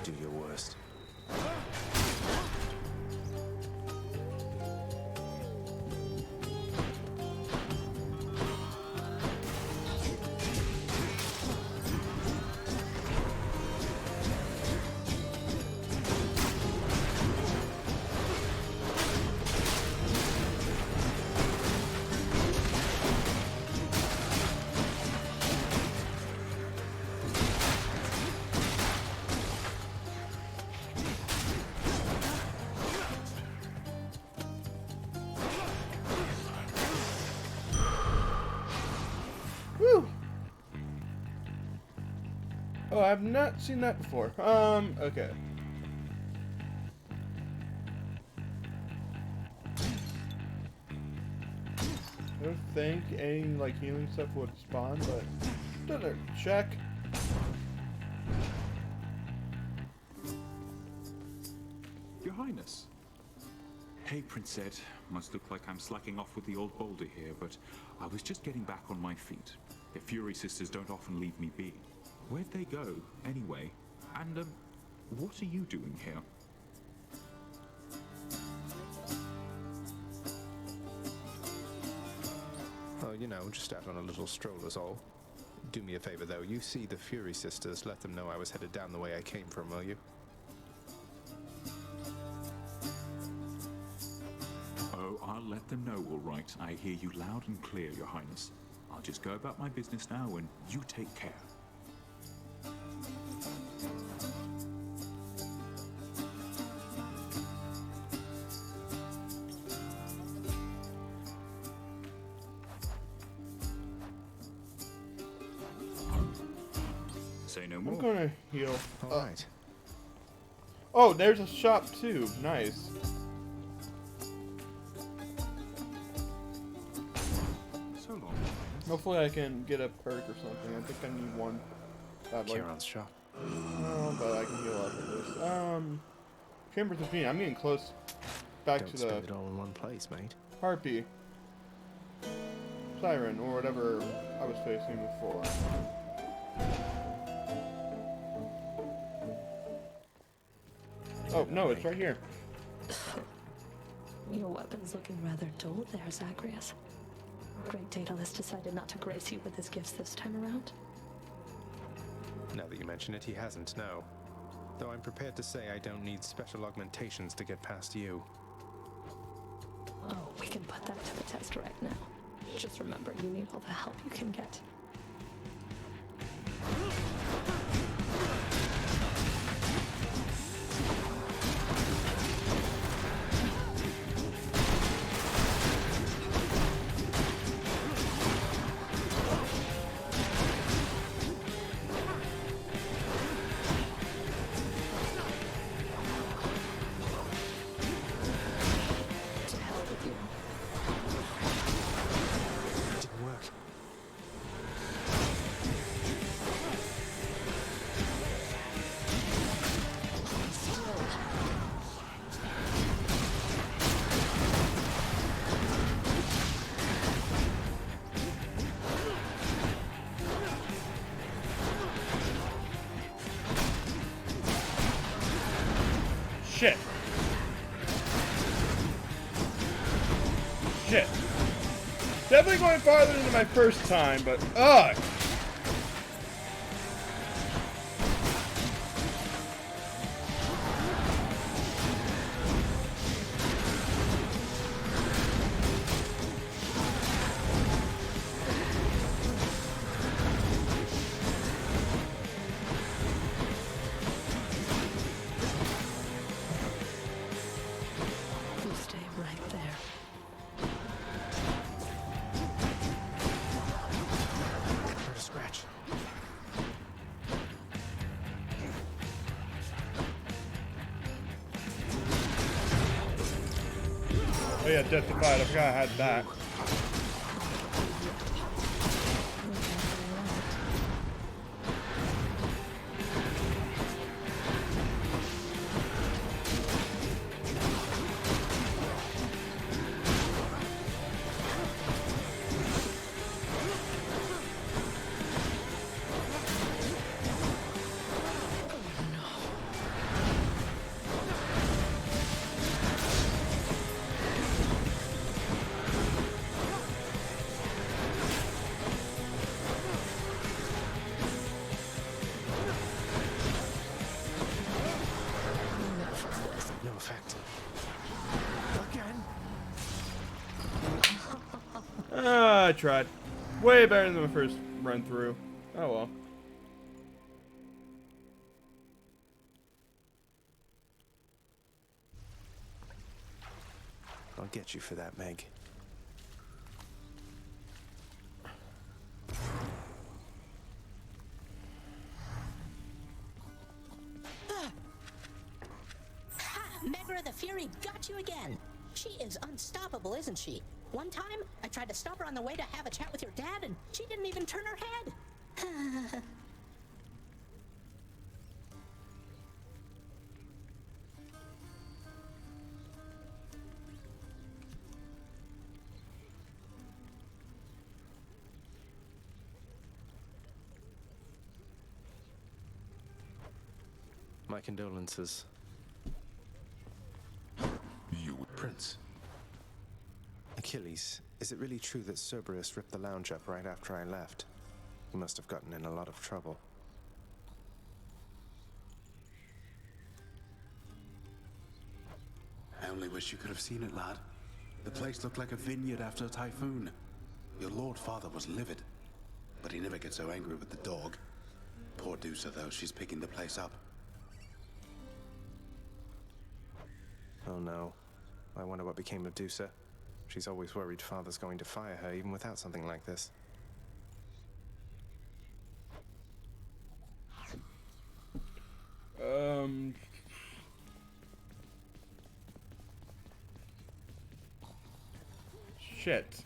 Do your worst. Whew. Oh, I've not seen that before. Okay. I don't think any, like, healing stuff would spawn, but... Doesn't check. Your Highness. Hey, Princette. Must look like I'm slacking off with the old boulder here, but I was just getting back on my feet. The Fury Sisters don't often leave me be. Where'd they go, anyway? And, what are you doing here? Oh, you know, just out on a little stroll is all. Do me a favor, though. You see the Fury Sisters, let them know I was headed down the way I came from, will you? Oh, I'll let them know, all right. I hear you loud and clear, Your Highness. I'll just go about my business now, and you take care. Say no more. I'm gonna heal. Alright. Oh, there's a shop too. Nice. So long. Hopefully I can get a perk or something. I think I need one. Kieran's shop. Oh, but I can heal up at least. Chamber 15. I'm getting close. Back Don't to spend the it all in one place, mate. Harpy. Siren, or whatever I was facing before. Oh, no, it's right here. Your weapon's looking rather dull there, Zagreus. Great Daedalus decided not to grace you with his gifts this time around. Now that you mention it, he hasn't, no. Though I'm prepared to say I don't need special augmentations to get past you. Oh, we can put that to the test right now. Just remember, you need all the help you can get. Shit. Shit. Definitely going farther than my first time, but ugh. You stay right there. Oh yeah, Justified. I forgot I had that. No effect. Again. I tried. Way better than the first run through. Oh well. I'll get you for that, Meg. Megra the Fury got you again. She is unstoppable, isn't she? One time, I tried to stop her on the way to have a chat with your dad, and she didn't even turn her head. My condolences. You, Prince. Achilles, is it really true that Cerberus ripped the lounge up right after I left? He must have gotten in a lot of trouble. I only wish you could have seen it, lad. The place looked like a vineyard after a typhoon. Your Lord Father was livid, but he never gets so angry with the dog. Poor Dusa, though, she's picking the place up. Oh no. I wonder what became of Dusa. She's always worried Father's going to fire her, even without something like this. Shit.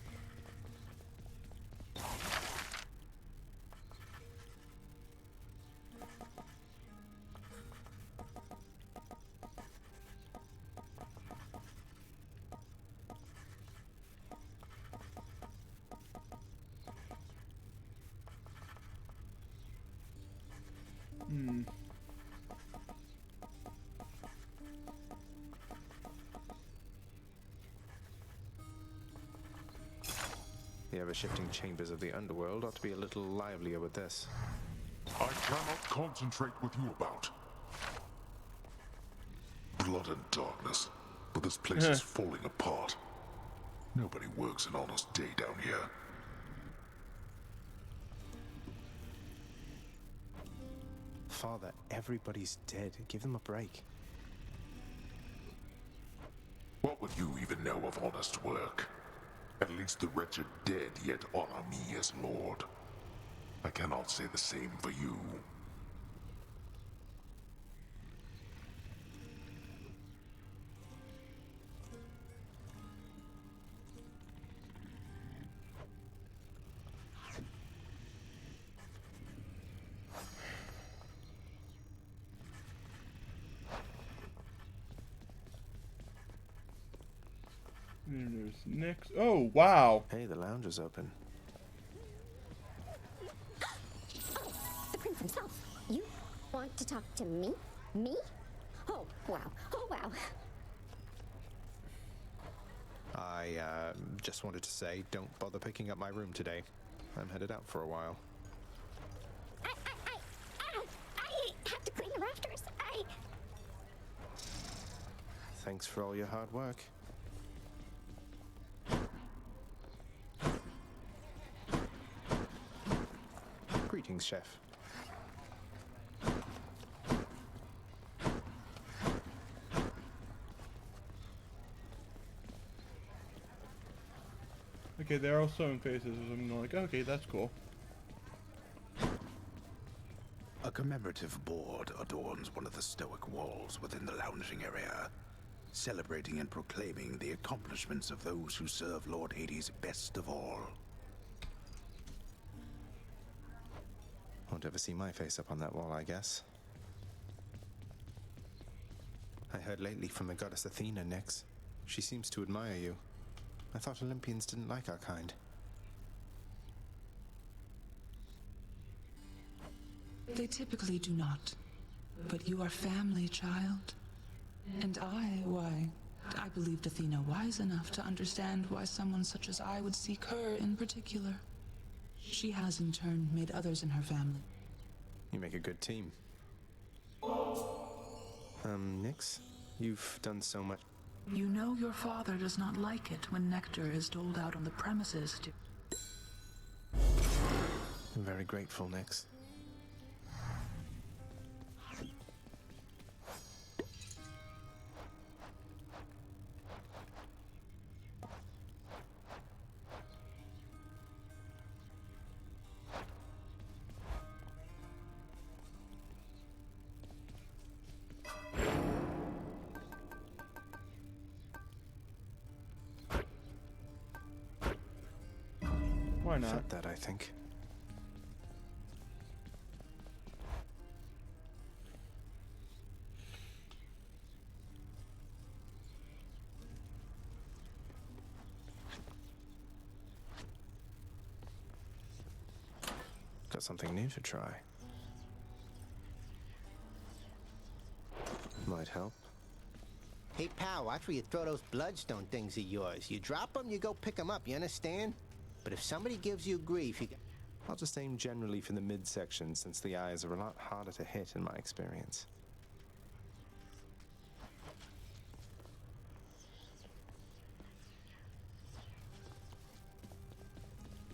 The ever-shifting chambers of the underworld ought to be a little livelier with this. I cannot concentrate with you about blood and darkness, but this place is falling apart. Nobody works an honest day down here. Father, everybody's dead. Give them a break. What would you even know of honest work? At least the wretched dead yet honor me as Lord. I cannot say the same for you. And there's next. Oh, wow. Hey, the lounge is open. The prince himself. You want to talk to me? Me? Oh, wow. Oh, wow. I just wanted to say, don't bother picking up my room today. I'm headed out for a while. I have to clean the rafters. Thanks for all your hard work. Greetings, Chef. Okay, they're all sewing faces. I'm like, okay, that's cool. A commemorative board adorns one of the stoic walls within the lounging area. celebrating and proclaiming the accomplishments of those who serve Lord Hades best of all. Won't ever see my face up on that wall, I guess. I heard lately from the goddess Athena, Nyx. She seems to admire you. I thought Olympians didn't like our kind. They typically do not. But you are family, child. And why, I believed Athena wise enough to understand why someone such as I would seek her in particular. She has in turn made others in her family. You make a good team. Nyx, you've done so much. You know your father does not like it when nectar is doled out on the premises. I'm very grateful, Nyx. Why not? Felt that, I think. Got something new to try. Might help. Hey, pal, watch where you throw those bloodstone things of yours. You drop them, you go pick them up, you understand? But if somebody gives you grief, you... I'll just aim generally for the midsection, since the eyes are a lot harder to hit in my experience.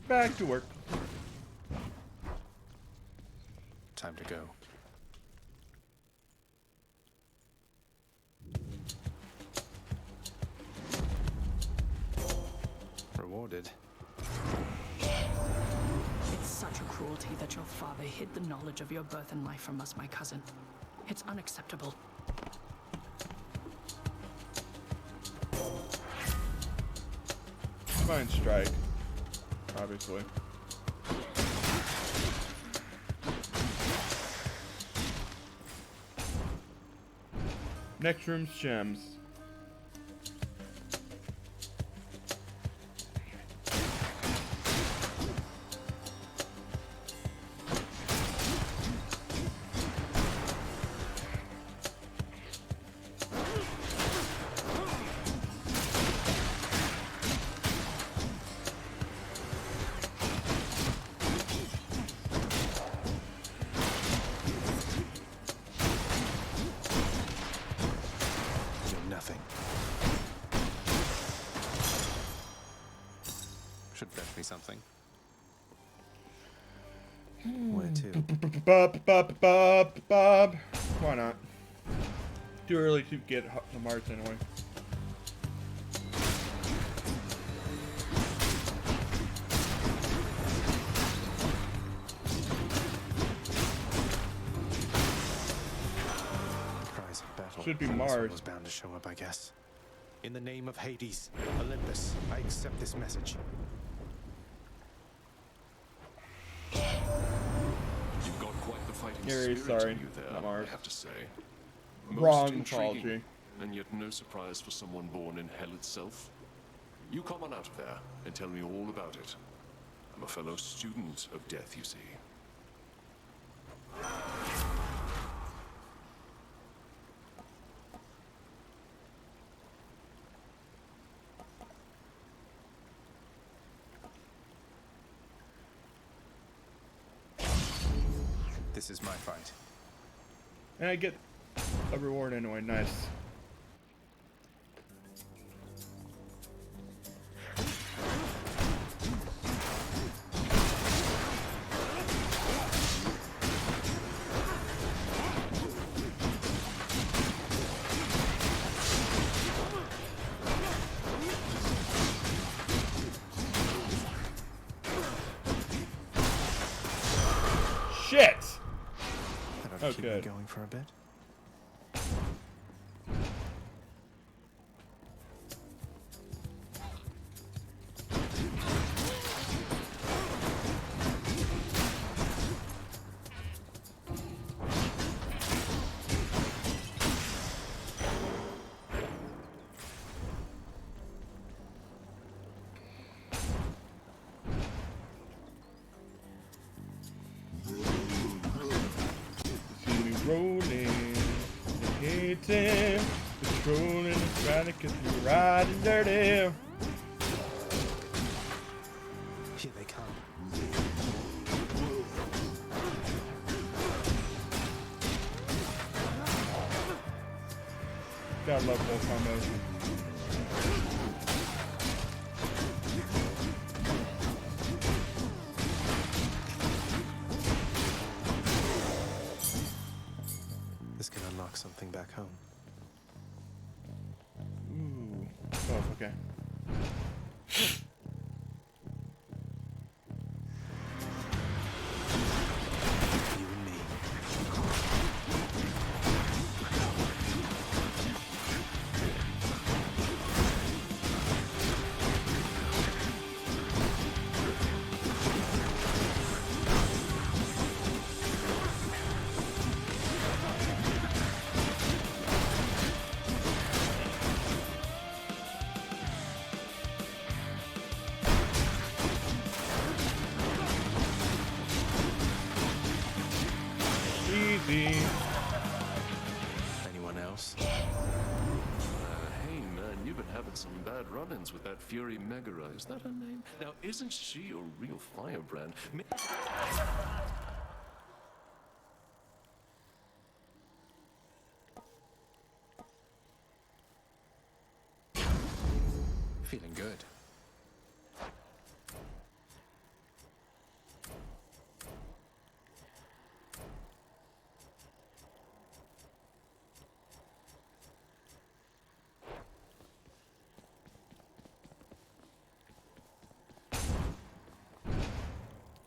Back to work. Time to go. Rewarded. It's such a cruelty that your father hid the knowledge of your birth and life from us, my cousin. It's unacceptable. Fine strike, obviously. Next room's gems. Should fetch me something. Where to? Bob. Why not? Too early to get the Mars anyway. Prize of battle. Should be This one Mars. was bound to show up, I guess. In the name of Hades, Olympus, I accept this message. You've got quite the fighting Gary, spirit sorry, in you there, not Mars. I have to say. Wrong Most intriguing, apology. and yet no surprise for someone born in hell itself. You come on out of there and tell me all about it. I'm a fellow student of death, you see. This is my fight. And I get a reward anyway, nice. Shit! That ought to keep me good. going for a bit. rolling, hating, patrolling the Friday 'cause we're riding dirty. Here they come. Gotta love both combos. This can unlock something back home. Ooh. Oh, okay. You and me. Easy. Anyone else? Hey man, you've been having some bad run-ins with that Fury Megara. Is that her name? Now, isn't she a real firebrand? Feeling good.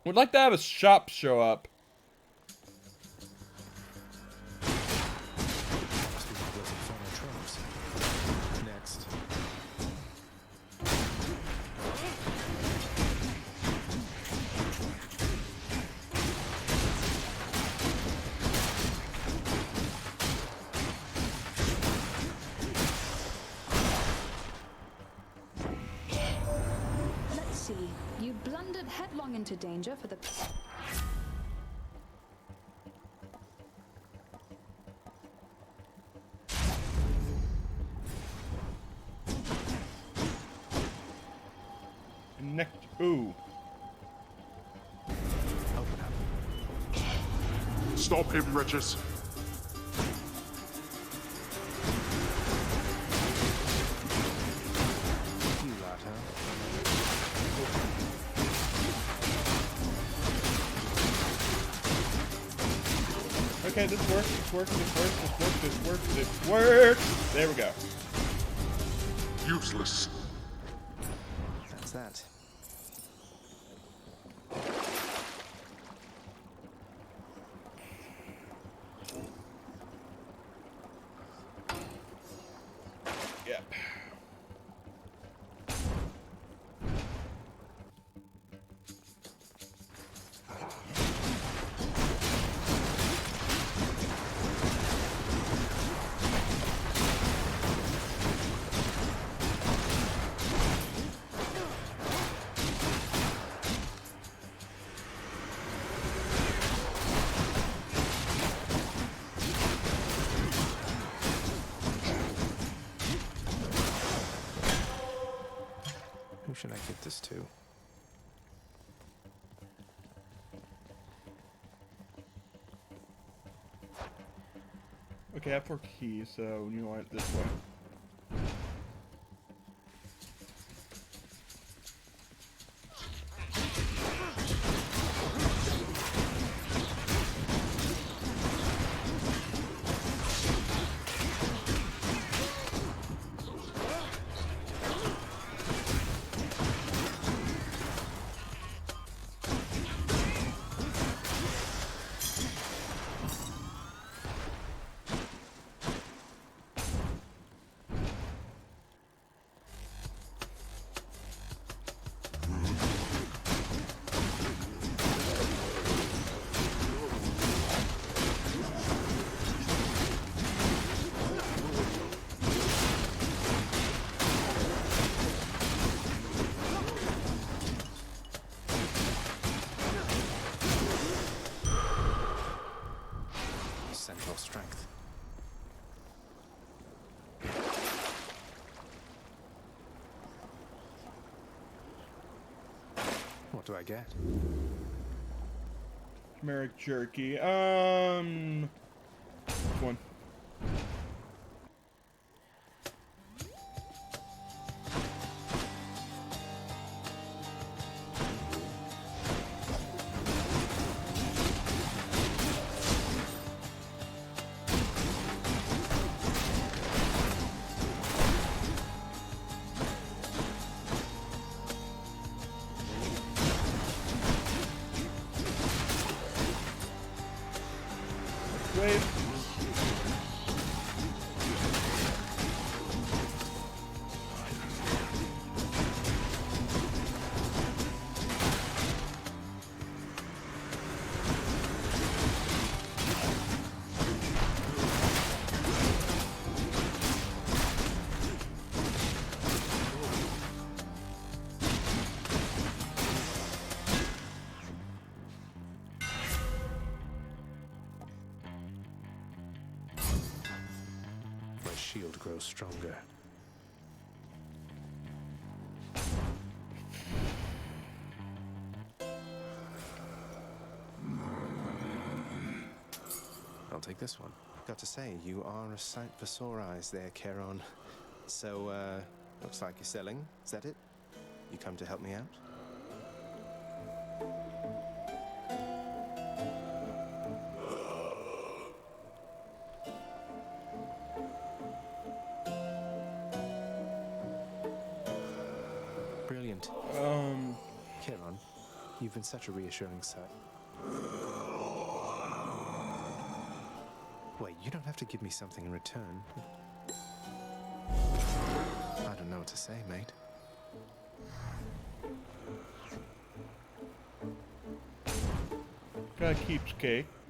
Would like to have a shop show up. Must be one of those infernal trolls. Next. Let's see. You blundered headlong into danger for the... Next. Ooh. Open up. Stop him, wretches. You lot, huh? Okay, this works, this works, this works, this works, this works, this works. There we go. Useless. That's that. Yep. Who should I give this to? Okay, I have 4 keys, so you want it this way. What do I get? Turmeric jerky. Which one? Wave. My shield grows stronger. I'll take this one. Got to say, you are a sight for sore eyes there, Charon. So, looks like you're selling. Is that it? You come to help me out? Brilliant. Charon, you've been such a reassuring sight. Wait, you don't have to give me something in return. I don't know what to say, mate.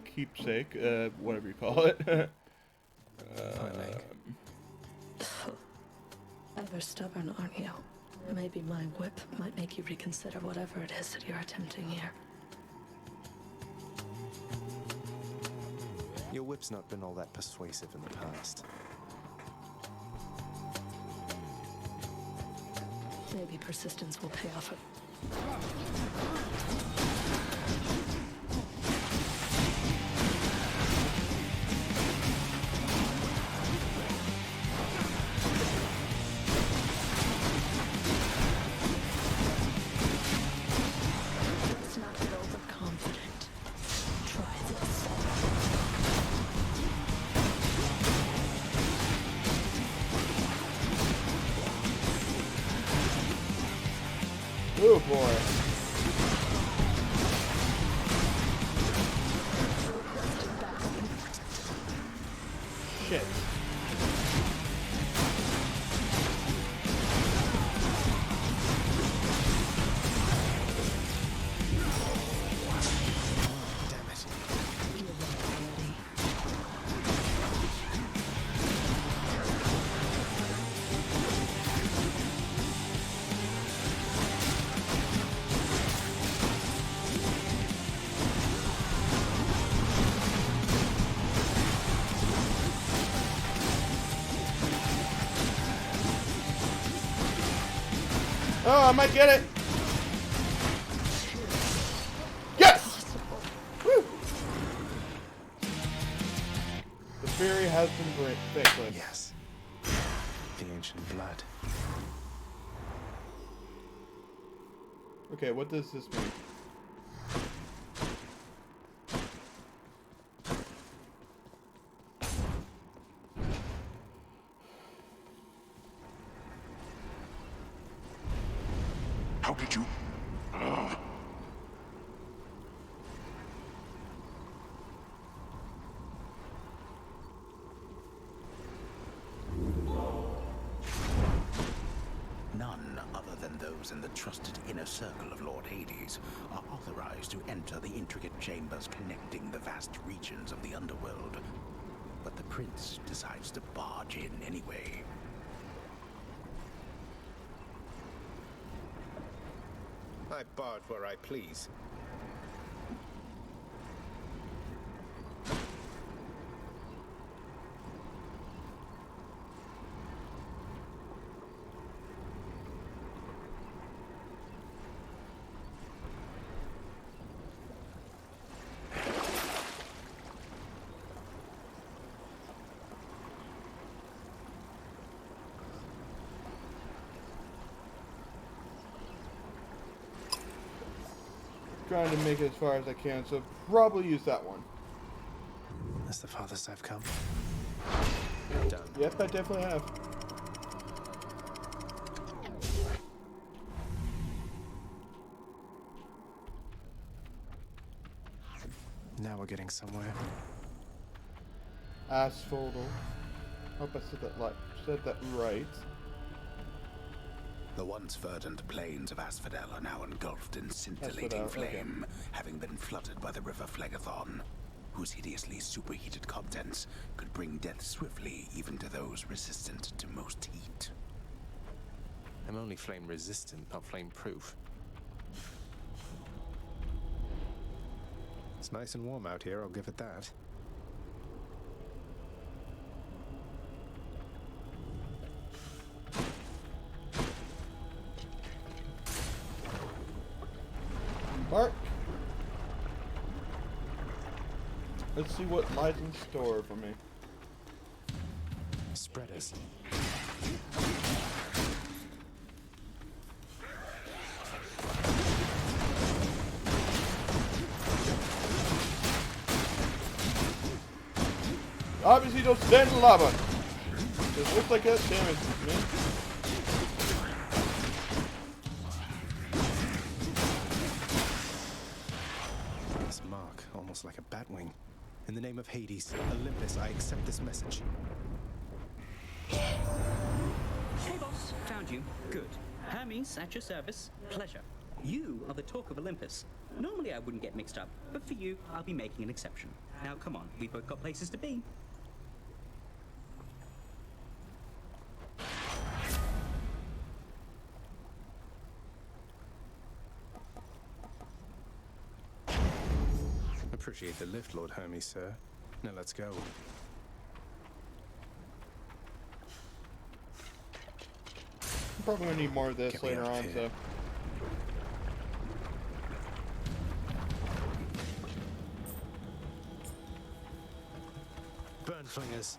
Keepsake, whatever you call it. Ever stubborn, aren't you? Maybe my whip might make you reconsider whatever it is that you're attempting here. Your whip's not been all that persuasive in the past. Maybe persistence will pay off. Let's not get overconfident. Try this. Oh boy. Shit. Damn it. Oh, I might get it. Yes! Woo! The Fury has been vanquished. Yes. The ancient blood. Okay, what does this mean? How did you? None other than those in the trusted inner circle of Lord Hades are authorized to enter the intricate chambers connecting the vast regions of the underworld. But the prince decides to barge in anyway. I barge where I please. trying to make it as far as I can, so probably use that one. That's the farthest I've come. Done. Yep, I definitely have. Now we're getting somewhere. Asphodel. Hope I said that right. The once verdant plains of Asphodel are now engulfed in scintillating Asphodel, flame, having been flooded by the river Phlegethon, whose hideously superheated contents could bring death swiftly even to those resistant to most heat. I'm only flame resistant, not flame proof. It's nice and warm out here, I'll give it that. Mark. Let's see what lies in store for me. Spreaders. Obviously don't stand in lava. This looks like it damage me. This mark, almost like a batwing. In the name of Hades, Olympus, I accept this message. Hey boss, found you. Good. Hermes, at your service. Pleasure. You are the talk of Olympus. Normally I wouldn't get mixed up, but for you, I'll be making an exception. Now come on, we've both got places to be. Appreciate the lift, Lord Hermes, sir. Now let's go. I'm probably gonna need more of this later on, so. Burn flingers.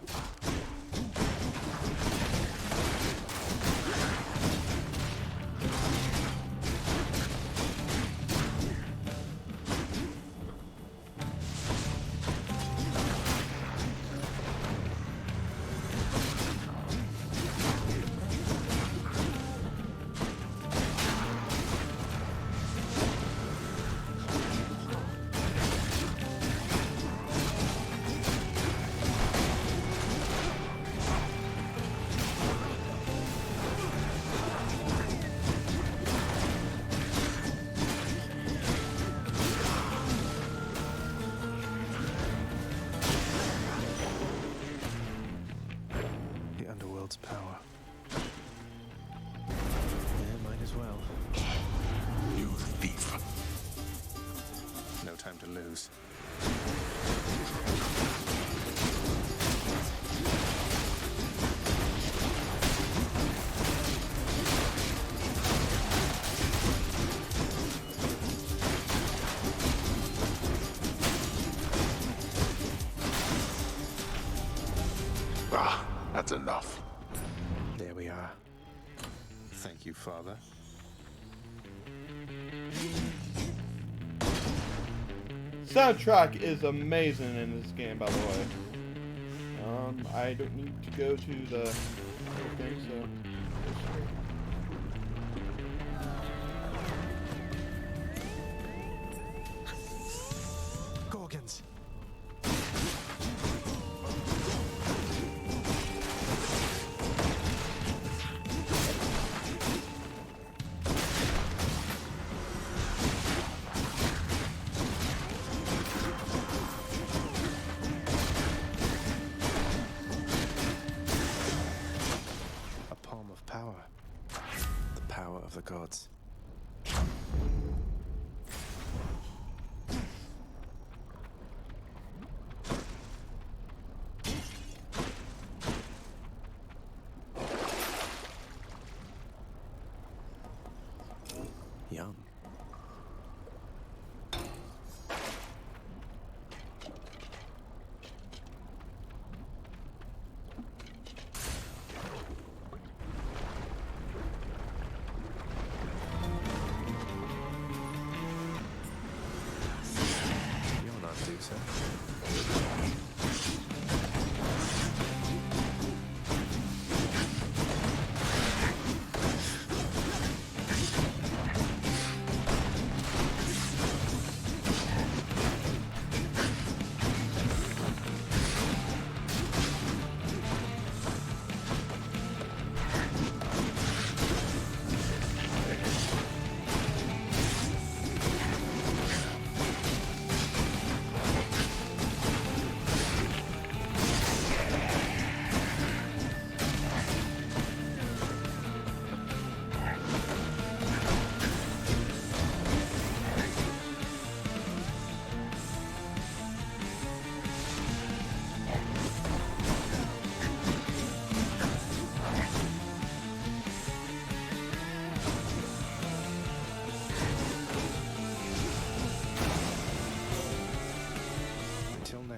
Power. Yeah, might as well. You thief. No time to lose. Ah, that's enough. There we are. Thank you, Father. Soundtrack is amazing in this game, by the way. I don't need to go to the other thing, so. Gorgons. The gods. Yum.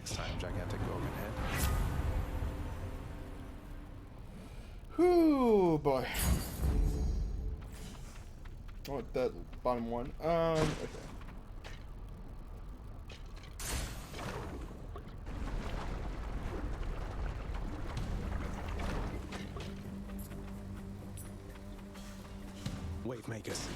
next time, gigantic Gorgon head. Whoo, boy. Oh, that bottom one. Okay. Wave makers.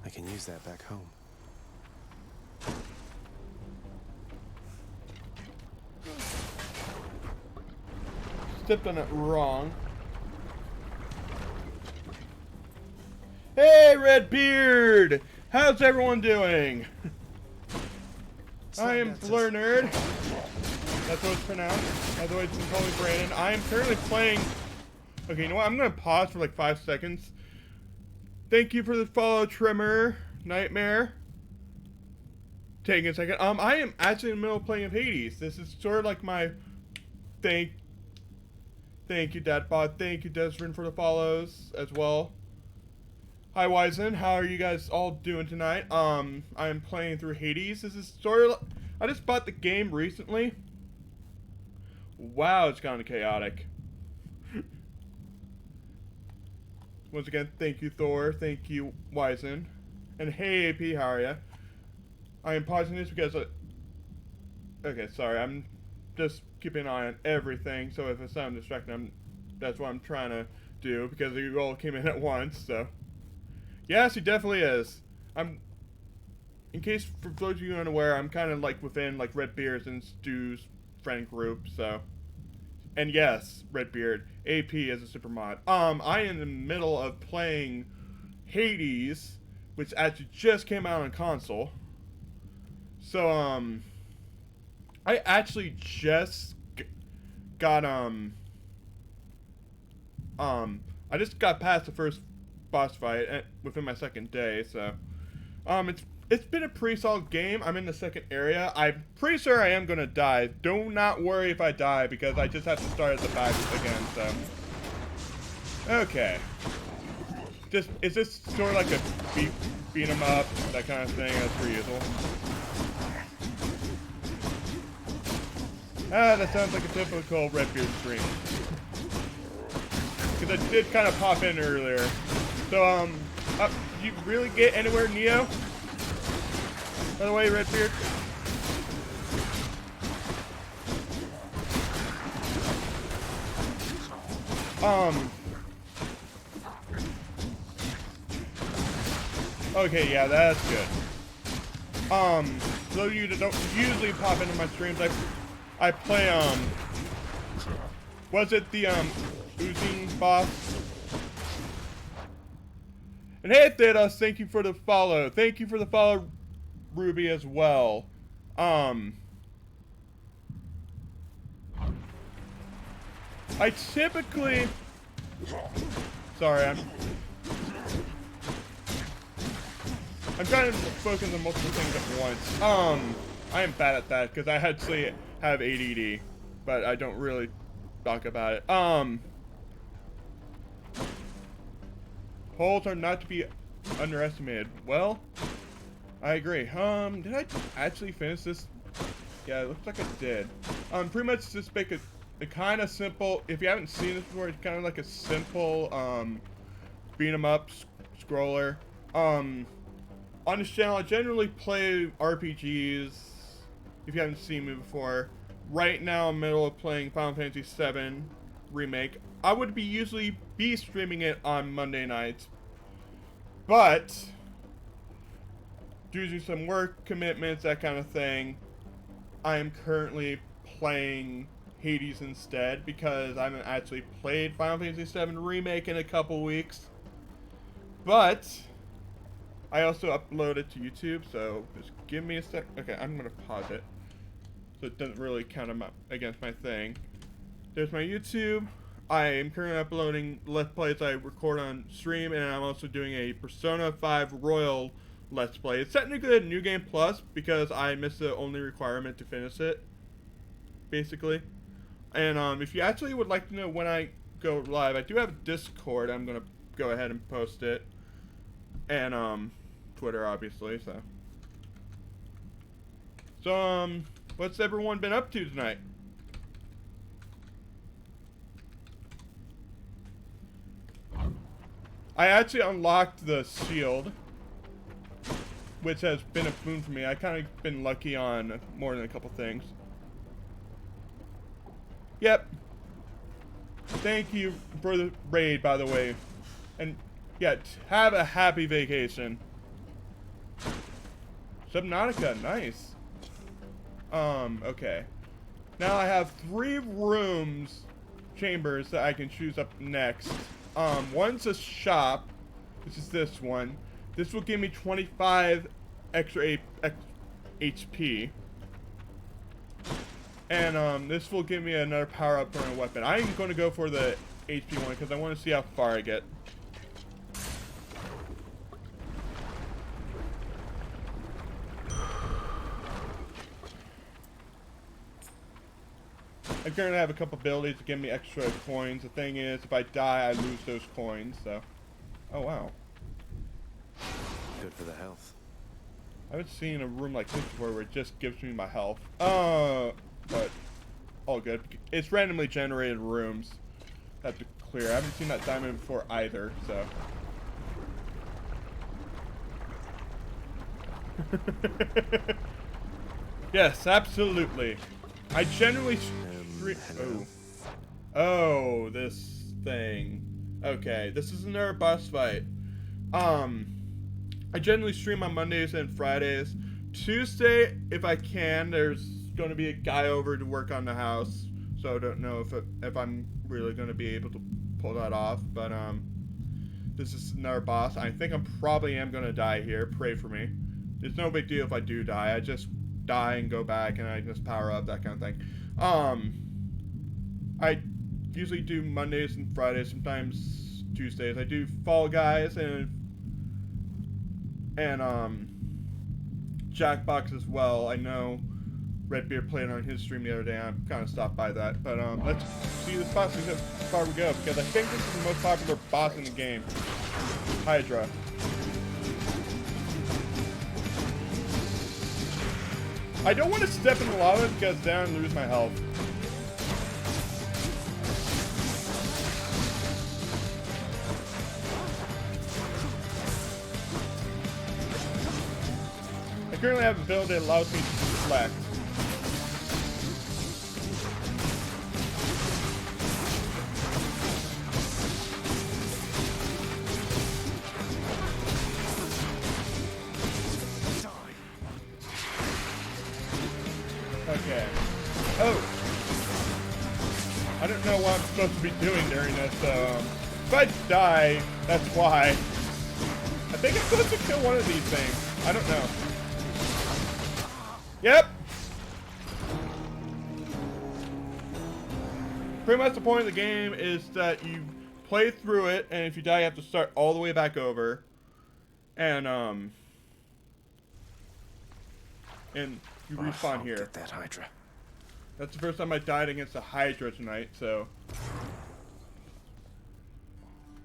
I can use that back home. Stepped on it wrong. Hey, Redbeard! How's everyone doing? I am Blur Nerd. That's what it's pronounced. Otherwise, you can call me Brandon. I am currently playing. Okay, you know what? I'm gonna pause for like 5 seconds. Thank you for the follow, Trimmer Nightmare. Taking a second. I am actually in the middle of playing of Hades. This is sort of like my thank you, Datbot. Thank you, Desrin, for the follows as well. Hi, Wizen. How are you guys all doing tonight? I am playing through Hades. This is sort of. I just bought the game recently. Wow, it's gone chaotic. Once again, thank you, Thor. Thank you, Wizen. And hey, AP, how are ya? I am pausing this because okay, sorry. I'm just keeping an eye on everything. So if it sounds distracting, that's what I'm trying to do because you all came in at once. So yes, he definitely is. In case for those of you unaware, I'm kind of like within like Redbeard's and Stu's friend group. So. And yes, Redbeard, AP as a super mod. I am in the middle of playing Hades, which actually just came out on console. So, I actually just got, I just got past the first boss fight within my second day, so, it's been a pretty solid game. I'm in the second area. I'm pretty sure I am gonna die. Do not worry if I die, because I just have to start at the back again, so. Okay. Is this sort of like a beat 'em up, that kind of thing, as per usual? Ah, that sounds like a typical Redbeard stream. Because I did kind of pop in earlier. So, did you really get anywhere, Neo? By the way, Redbeard. Okay, yeah, that's good. So you don't usually pop into my streams. I play, was it the, oozing boss? And hey, Thedos, thank you for the follow. Thank you for the follow, Ruby, as well. I typically... Sorry, I'm trying to focus on multiple things at once. I am bad at that, because I actually have ADD, but I don't really talk about it. Holes are not to be underestimated. Well, I agree. Did I actually finish this? Yeah, it looks like I did. Pretty much just make a kind of simple, if you haven't seen this before, it's kind of like a simple, beat 'em up scroller. On this channel, I generally play RPGs, if you haven't seen me before. Right now, I'm in the middle of playing Final Fantasy VII Remake. I would usually be streaming it on Monday nights, but due to some work commitments, that kind of thing, I am currently playing Hades instead, because I haven't actually played Final Fantasy VII Remake in a couple weeks. But I also upload it to YouTube, so just give me a sec. Okay, I'm gonna pause it, so it doesn't really count against my thing. There's my YouTube. I am currently uploading Let's Plays I record on stream, and I'm also doing a Persona 5 Royal Let's Play. It's technically a New Game Plus because I missed the only requirement to finish it, basically. And if you actually would like to know when I go live, I do have a Discord. I'm gonna go ahead and post it, and Twitter, obviously. So what's everyone been up to tonight? I actually unlocked the shield, which has been a boon for me. I kind of been lucky on more than a couple things. Yep. Thank you for the raid, by the way. And yeah, have a happy vacation. Subnautica, nice. Okay. Now I have 3 rooms, chambers that I can choose up next. One's a shop, which is this one. This will give me 25 extra HP. And this will give me another power up for my weapon. I'm going to go for the HP one because I want to see how far I get. I currently have a couple abilities to give me extra coins. The thing is, if I die, I lose those coins, so... Oh, wow. Good for the health. I haven't seen a room like this before where it just gives me my health. But all good. It's randomly generated rooms. Have to clear. I haven't seen that diamond before either, so... Yes, absolutely. I generally Oh, this thing. Okay, this is another boss fight. I generally stream on Mondays and Fridays. Tuesday, if I can, there's going to be a guy over to work on the house, so I don't know if I'm really going to be able to pull that off. But this is another boss. I think I probably am going to die here. Pray for me. It's no big deal if I do die. I just die and go back, and I just power up, that kind of thing. I usually do Mondays and Fridays, sometimes Tuesdays. I do Fall Guys and Jackbox as well. I know Redbeard played on his stream the other day. I'm kind of stopped by that. But let's see this boss and see how far we go, because I think this is the most popular boss in the game. Hydra. I don't want to step in the lava because then I lose my health. I currently have a build that allows me to deflect. Okay. Oh! I don't know what I'm supposed to be doing during this, if I die, that's why. I think I'm supposed to kill one of these things. I don't know. Yep! Pretty much the point of the game is that you play through it, and if you die, you have to start all the way back over. And you respawn here. Get that Hydra. That's the first time I died against a Hydra tonight, so...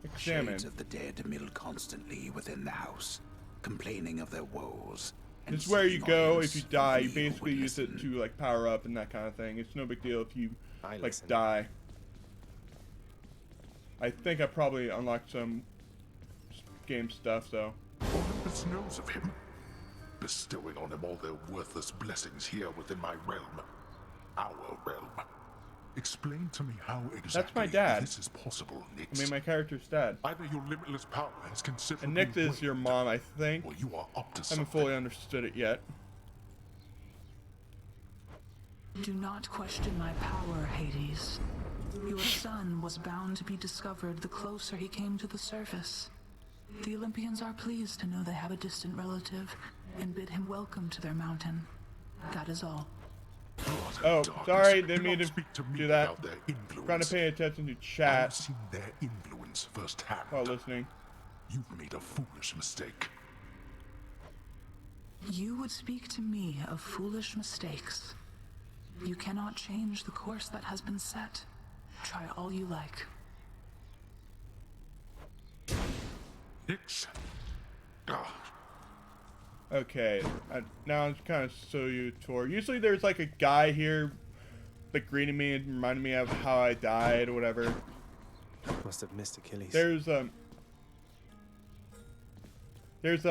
Examine. Shades of the dead mill constantly within the house, complaining of their woes. This is where you go if you die. You basically use it to, like, power up and that kind of thing. It's no big deal if you, like, die. I think I probably unlocked some game stuff, so... Olympus knows of him, bestowing on him all their worthless blessings here within my realm. Our realm. Explain to me how exactly That's my dad. This is possible, Nyx. I mean, my character's dad. Either your limitless power has considerably And Nyx is your mom, I think. or you are up to I something. haven't fully understood it yet. Do not question my power, Hades. Your son was bound to be discovered the closer he came to the surface. The Olympians are pleased to know they have a distant relative and bid him welcome to their mountain. That is all. Oh, sorry, didn't mean to speak to me do that. about their influence. Trying to pay attention to I've chat seen their influence firsthand. while listening. You've made a foolish mistake. You would speak to me of foolish mistakes. You cannot change the course that has been set. Try all you like. Nix. Okay, now I'm kind of show you a tour. Usually there's like a guy here, like greeting me and reminding me of how I died or whatever. Must have missed Achilles. There's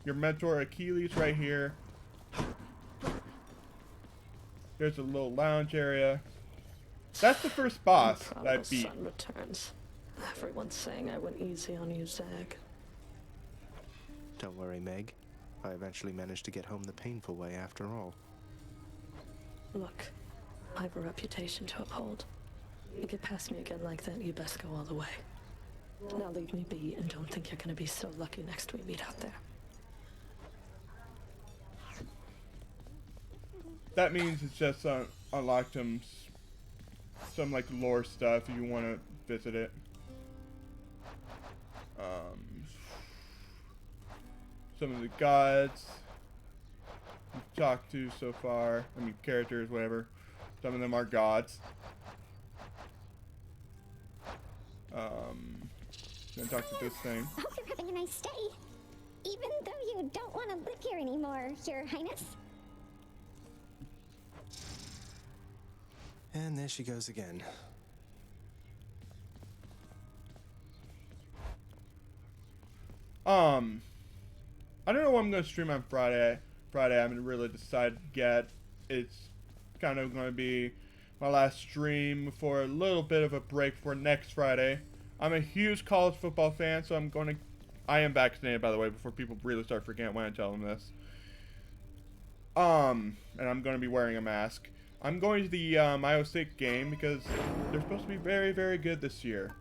your mentor Achilles right here. There's a little lounge area. That's the first boss that I beat. Sun returns. Everyone's saying I went easy on you, Zag. Don't worry, Meg. I eventually managed to get home the painful way after all. Look, I have a reputation to uphold. You get past me again like that, you best go all the way. Now leave me be and don't think you're gonna be so lucky next we meet out there. That means it's just unlocked some like lore stuff if you want to visit it. Some of the gods we've talked to so far. I mean, characters, whatever. Some of them are gods. Gonna talk to this thing. I hope you're having a nice day. Even though you don't want to live here anymore, Your Highness. And there she goes again. I don't know what I'm gonna stream on Friday. I haven't really decided yet. It's kind of gonna be my last stream before a little bit of a break for next Friday. I'm a huge college football fan, so I am vaccinated, by the way, before people really start forgetting when I tell them this. And I'm gonna be wearing a mask. I'm going to the Iowa State game because they're supposed to be very, very good this year.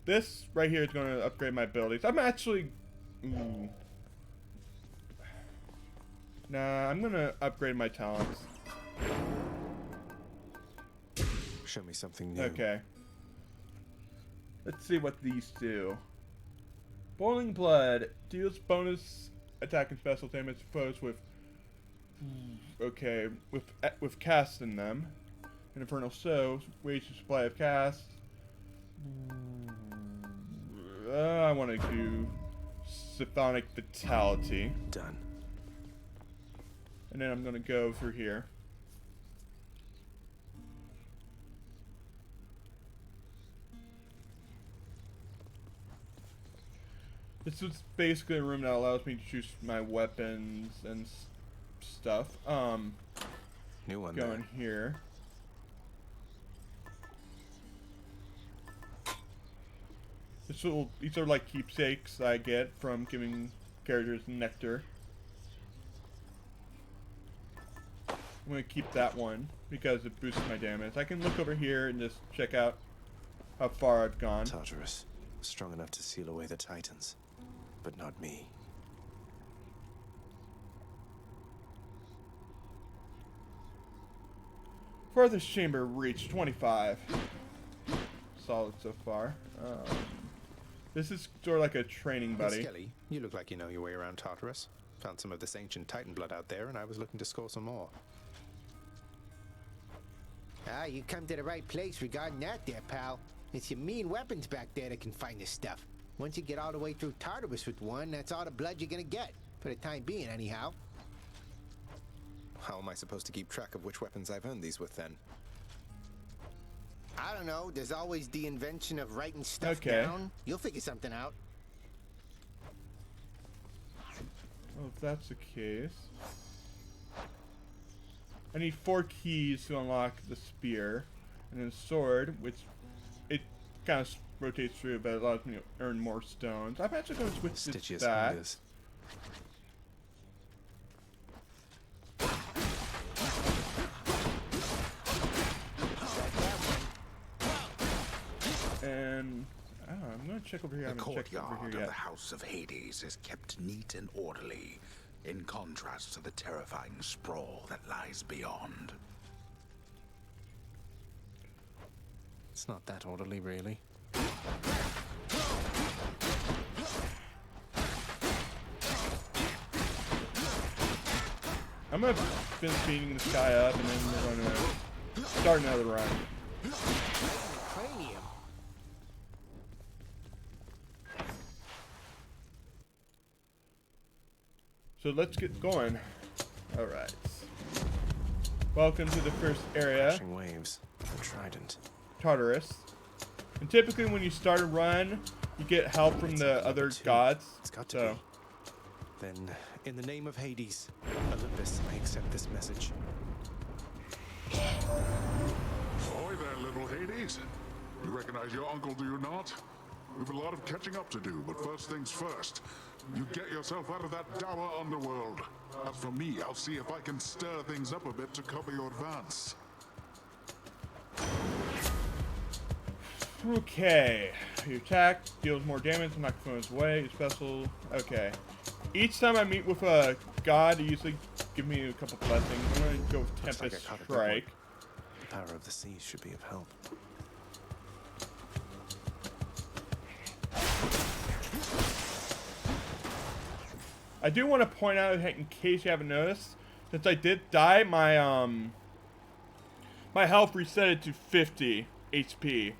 This right here is going to upgrade my abilities. I'm actually... Nah, I'm going to upgrade my talents. Show me something new. Okay. Let's see what these do. Boiling Blood deals bonus attack and special damage to foes with... Okay, with casts in them. An Infernal Soul, waste your supply of casts. I want to do Chthonic Vitality. Done. And then I'm going to go through here. This is basically a room that allows me to choose my weapons and stuff. New one. Go in here. These are like keepsakes I get from giving characters nectar. I'm gonna keep that one because it boosts my damage. I can look over here and just check out how far I've gone. Tartarus, strong enough to seal away the Titans, but not me. Farthest chamber reached 25. Solid so far. This is sort of like a training buddy. Skelly, you look like you know your way around Tartarus. Found some of this ancient Titan blood out there, and I was looking to score some more. Ah, you come to the right place regarding that there, pal. It's your mean weapons back there that can find this stuff. Once you get all the way through Tartarus with one, that's all the blood you're gonna get. For the time being, anyhow. How am I supposed to keep track of which weapons I've earned these with, then? I don't know. There's always the invention of writing stuff down. You'll figure something out. Well, if that's the case... I need 4 keys to unlock the spear. And then sword, which... It kind of rotates through, but it allows me to earn more stones. I'm actually going to switch to that. And I'm gonna check over here. I The haven't checked over courtyard here of yet. the House of Hades is kept neat and orderly, in contrast to the terrifying sprawl that lies beyond. It's not that orderly, really. I'm gonna finish beating this guy up, and then we're gonna start another run. Cranium. So let's get going. All right. Welcome to the first area. Crashing waves. A trident. Tartarus. And typically when you start a run, you get help from the other gods. It's got to be. Then, in the name of Hades, Olympus, I accept this message. Ahoy there, little Hades. You recognize your uncle, do you not? We've a lot of catching up to do, but first things first. You get yourself out of that dour underworld. As for me, I'll see if I can stir things up a bit to cover your advance. Okay. Your attack deals more damage and knocks opponents away. Your special. Okay. Each time I meet with a god, they usually give me a couple blessings. I'm gonna go with Looks like Tempest I caught a good Strike. one. The power of the seas should be of help. I do want to point out, in case you haven't noticed, since I did die, my my health resetted to 50 HP.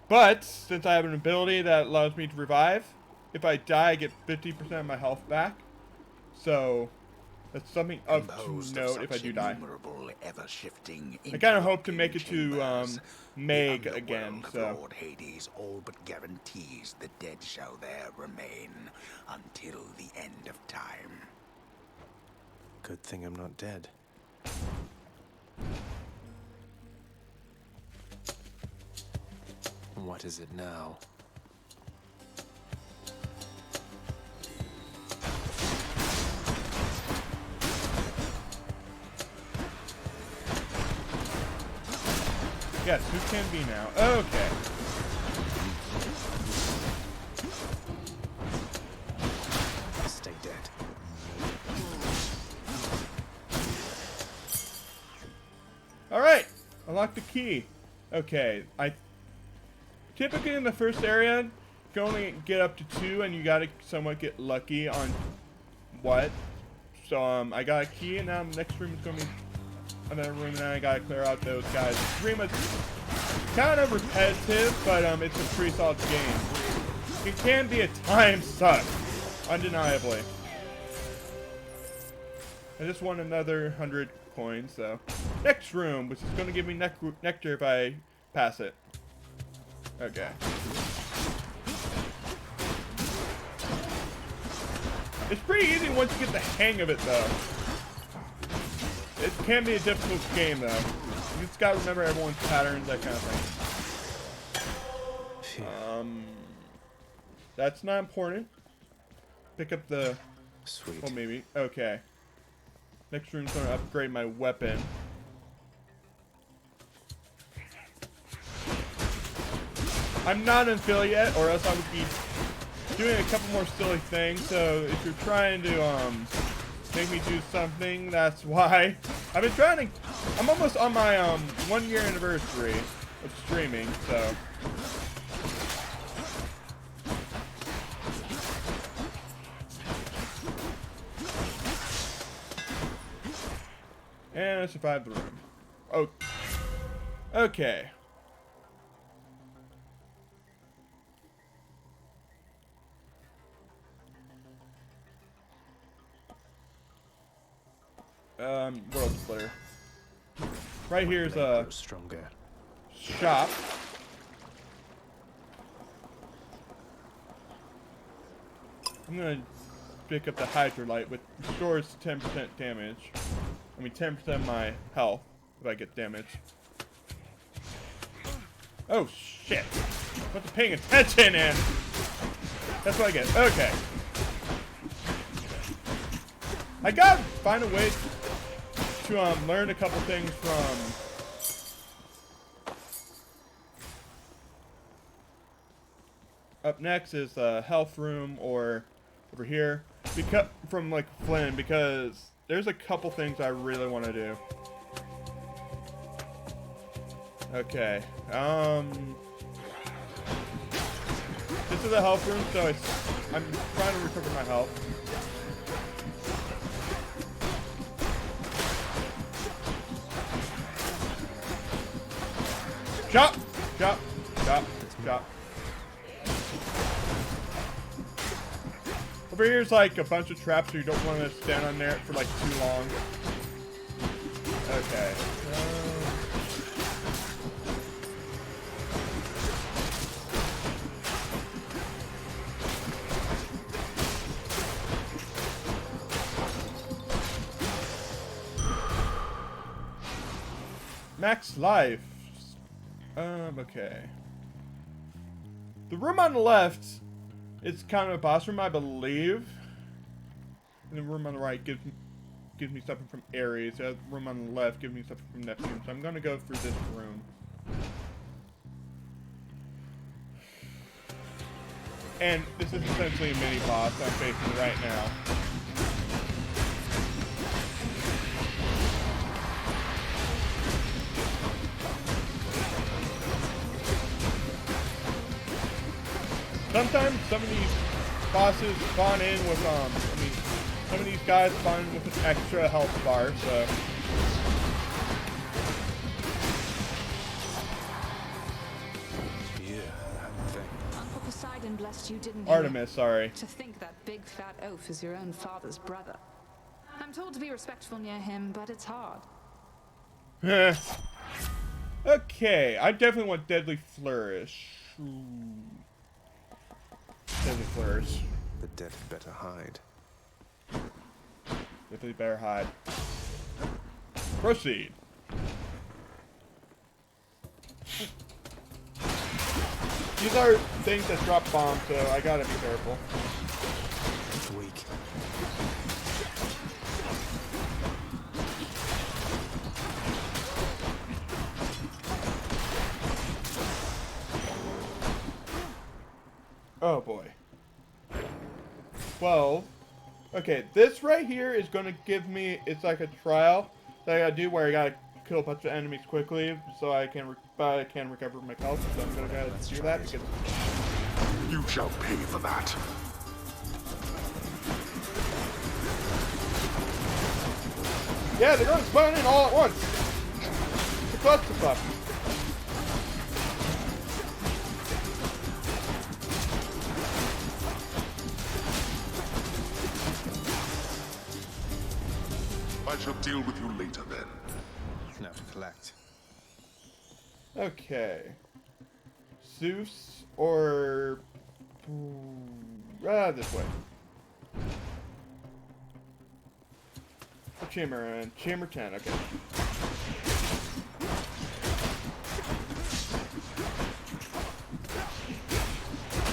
But since I have an ability that allows me to revive, if I die, I get 50% of my health back. So that's something of to note if I do die. Ever-shifting I kind of hope to make it to Meg again. So. Lord Hades all but guarantees the dead shall there remain until the end of time. Good thing I'm not dead. What is it now? Yes, who can be now? Okay. Stay dead. Alright, unlock the key. Okay, typically in the first area, you can only get up to 2, and you gotta somewhat get lucky on what. So I got a key, and now the next room is gonna be another room, and then I gotta clear out those guys. It's pretty much kind of repetitive, but it's a pretty solid game. It can be a time suck, undeniably. I just won another 100 coins, so next room, which is going to give me nectar if I pass it. Okay. It's pretty easy once you get the hang of it, though. It can be a difficult game, though. You just gotta remember everyone's patterns, that kind of thing. That's not important. Pick up the... Sweet. Well, maybe. Okay. Next room's gonna upgrade my weapon. I'm not an affiliate, or else I would be doing a couple more silly things. So if you're trying to make me do something, that's why. I've been trying to. I'm almost on my 1 year anniversary of streaming, so. And I survived the room. Oh. Okay. World Splitter. Right here's a stronger shop. I'm gonna pick up the Hydrolite, which restores 10% damage. I mean 10% of my health if I get damage. Oh shit! I wasn't paying attention, and that's what I get. Okay. I gotta find a way to learn a couple things from up next is the health room, or over here, because from like Flynn, because there's a couple things I really want to do. Okay. This is the health room, so I'm trying to recover my health. Chop! Chop! Chop! Chop. Over here's like a bunch of traps, so you don't want to stand on there for like too long. Okay. Max life. Okay. The room on the left is kind of a boss room, I believe. And the room on the right gives me something from Ares. The room on the left gives me something from Neptune. So I'm gonna go through this room. And this is essentially a mini boss I'm facing right now. Sometimes some of these bosses spawn in with, some of these guys spawn in with an extra health bar, so. Yeah, that thing. Uncle Poseidon blessed you, didn't he? Artemis, sorry. To think that big fat oaf is your own father's brother. I'm told to be respectful near him, but it's hard. Okay, I definitely want Deadly Flourish. Deadly Flourish. The dead had better hide. Definitely better hide. Proceed. These are things that drop bombs, so I gotta be careful. It's weak. Oh boy. 12. Okay, this right here is gonna give me, it's like a trial that I gotta do where I gotta kill a bunch of enemies quickly so I can recover my health. So I'm gonna go ahead and do that. Because You shall pay for that. yeah, they're gonna spawn in all at once. It's a clusterfuck. I shall deal with you later then. Now to collect. Okay. Zeus or this way. Chamber and Chamber 10. Okay.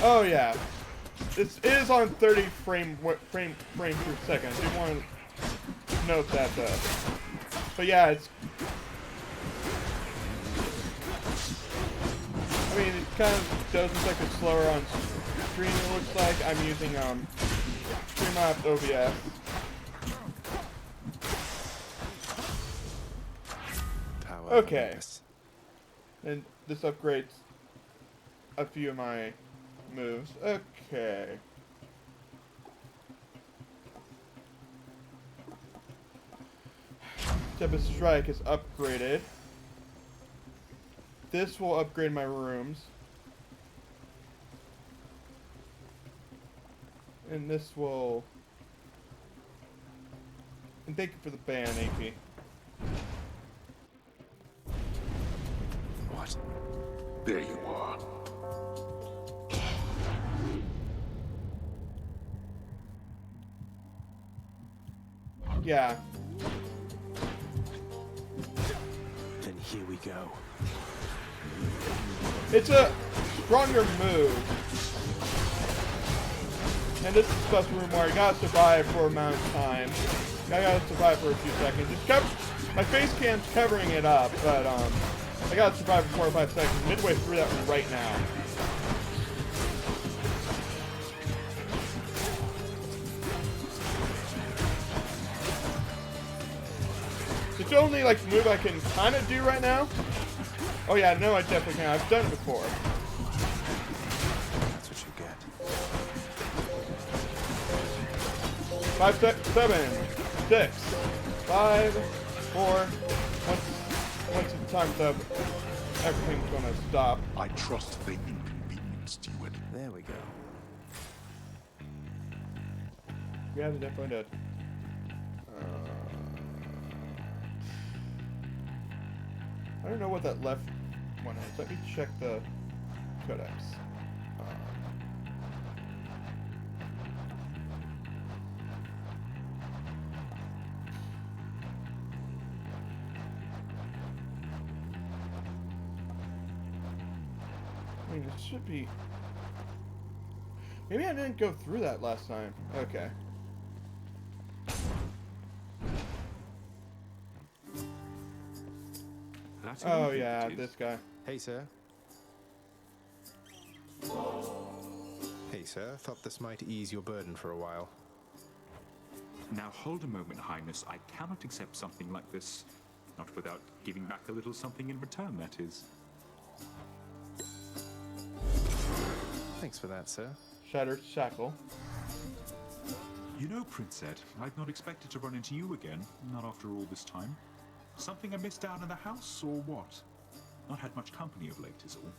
Oh yeah. This is on 30 frames per second. I do want to note that though. But yeah, it's. I mean, it kind of does look like it's slower on stream. It looks like I'm using Streamlabs OBS. Okay. And this upgrades a few of my moves. Okay. Tempest Strike is upgraded. This will upgrade my rooms. And this will... And thank you for the ban, AP. What? There you are. Yeah. Then here we go. It's a stronger move. And this is a special room where I gotta survive for an amount of time. I gotta survive for a few seconds. My face cam's covering it up, but I gotta survive for 4 or 5 seconds. Midway through that one right now. It's the only like move I can kind of do right now. Oh yeah, no, I definitely can. I've done it before. That's what you get. 5, 7, 6, 5, 4. Once the time's up, everything's gonna stop. I trust they inconvenienced you and There we go. Yeah, they definitely did. I don't know what that left one is. Let me check the codex. I mean, it should be... Maybe I didn't go through that last time. Okay. That's Oh yeah, this guy. Hey, sir. Hey, sir. Thought this might ease your burden for a while. Now hold a moment, Highness. I cannot accept something like this. Not without giving back a little something in return, that is. Thanks for that, sir. Shattered Shackle. You know, Prince Ed, I'd not expected to run into you again, not after all this time. Something I missed out in the house, or what? Not had much company of late, is all.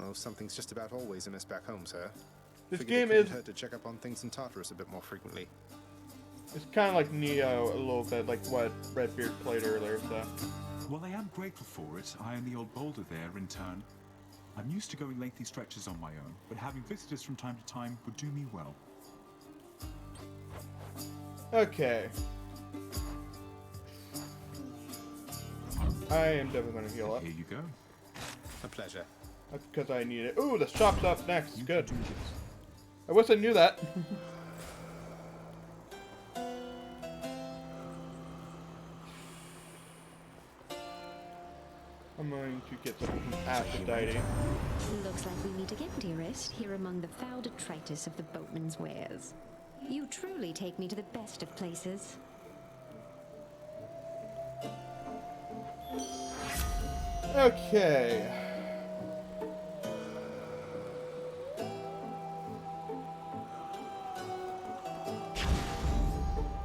Oh, something's just about always a miss back home, sir. This Figured game it couldn't is... hurt to check up on things in Tartarus a bit more frequently. It's kind of like Neo a little bit, like what Redbeard played earlier, so... Well, I am grateful for it. I and the old boulder there, in turn. I'm used to going lengthy stretches on my own, but having visitors from time to time would do me well. Okay. I am definitely going to heal up. Here you go. A pleasure. That's because I need it. Ooh, the shop's up next. Good. I wish I knew that. I'm going to get something from Aphrodite. Looks like we meet again, dearest, here among the foul detritus of the boatman's wares. You truly take me to the best of places. Okay.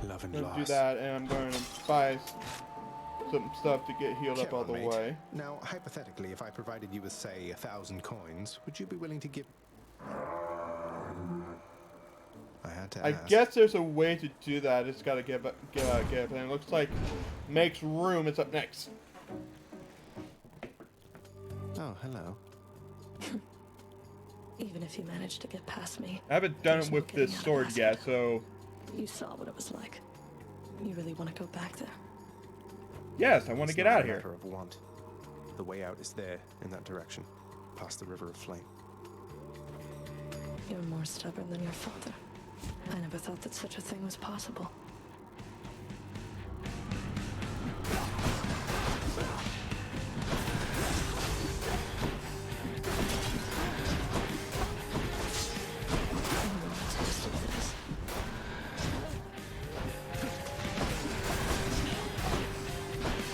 Love and I'm loss. gonna do that, and I'm going to buy some stuff to get healed up all the Careful, mate. way. Now, hypothetically, if I provided you with, say, 1,000 coins, would you be willing to give... I had to I ask. guess there's a way to do that. It's got to give up, and it looks like Makes Room is up next. Oh, hello. Even if you manage to get past me, I haven't done there's it no with getting this out of sword Asgard. yet, so You saw what it was like. You really want to go back there? yes, I want to It's get not out a of here. matter of want. The way out is there, in that direction, past the River of Flame. You're more stubborn than your father. I never thought that such a thing was possible.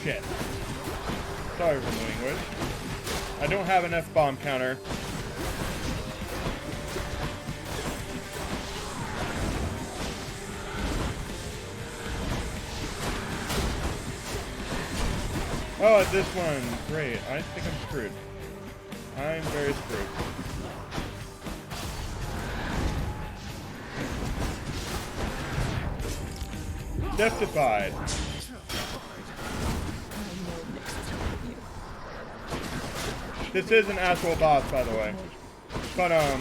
Shit. Sorry for the language. I don't have an F-bomb counter. Oh, this one. Great. I think I'm screwed. I'm very screwed. Justified. This is an actual boss, by the way. But, I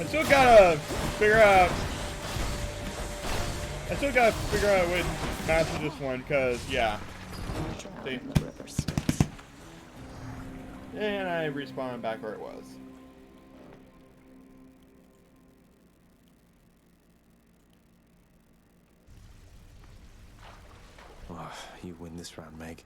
still gotta figure out... I still gotta figure out a way to master this one, because, yeah. See? And I respawn back where it was. Oh, you win this round, Meg.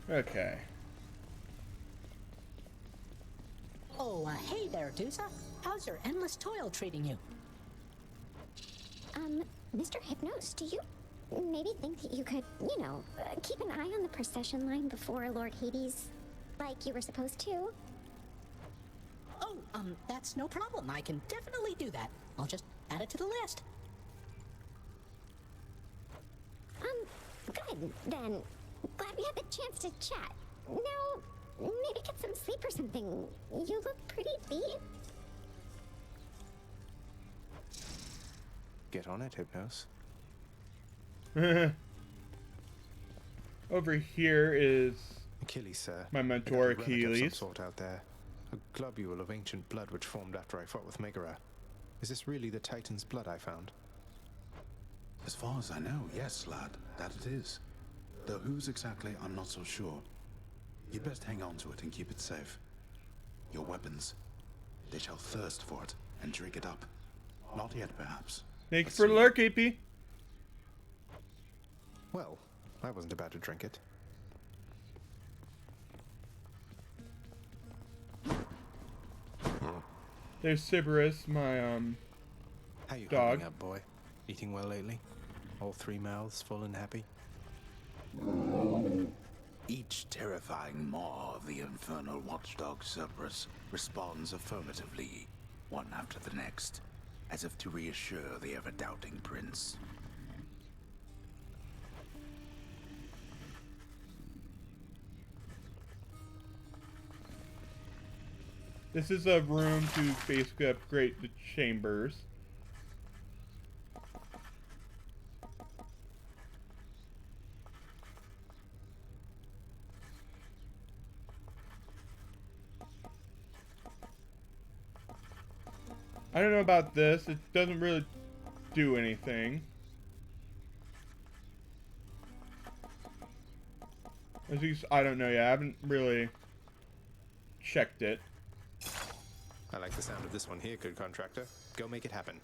Okay. Oh, hey there, Dusa. How's your endless toil treating you? Mr. Hypnos, do you maybe think that you could, you know, keep an eye on the procession line before Lord Hades, like you were supposed to? Oh, that's no problem. I can definitely do that. I'll just add it to the list. Good, then. Glad we had the chance to chat. Now, maybe get some sleep or something. You look pretty beat. Get on it, Hypnos. Over here is Achilles, sir. my I got mentor, a relic of some Achilles. sort out there. A globule of ancient blood which formed after I fought with Megara. Is this really the Titan's blood I found? As far as I know, yes, lad, that it is. Though whose exactly, I'm not so sure. You'd best hang on to it and keep it safe. Your weapons, they shall thirst for it and drink it up. Not yet, perhaps. Thank you but for the soon. lurk, AP. Well, I wasn't about to drink it. There's Sybaris, my How you dog. holding up, boy? Eating well lately? All three mouths full and happy? Each terrifying maw of the infernal watchdog Cerberus responds affirmatively, one after the next, as if to reassure the ever-doubting prince. This is a room to basically upgrade the chambers. I don't know about this. It doesn't really do anything. At least, I don't know yet. I haven't really checked it. I like the sound of this one here, good contractor. Go make it happen.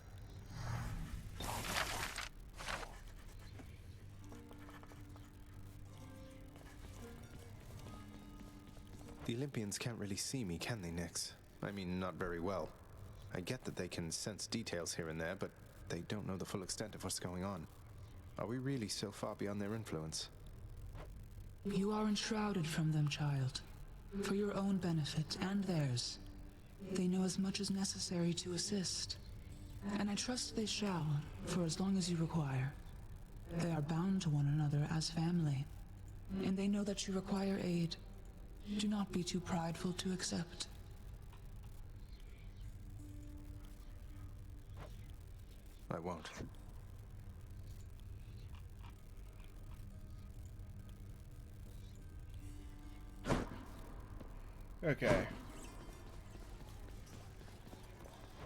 The Olympians can't really see me, can they, Nyx? I mean, not very well. I get that they can sense details here and there, but they don't know the full extent of what's going on. Are we really so far beyond their influence? You are enshrouded from them, child. For your own benefit and theirs. They know as much as necessary to assist. And I trust they shall, for as long as you require. They are bound to one another as family. And they know that you require aid. Do not be too prideful to accept. I won't. Okay.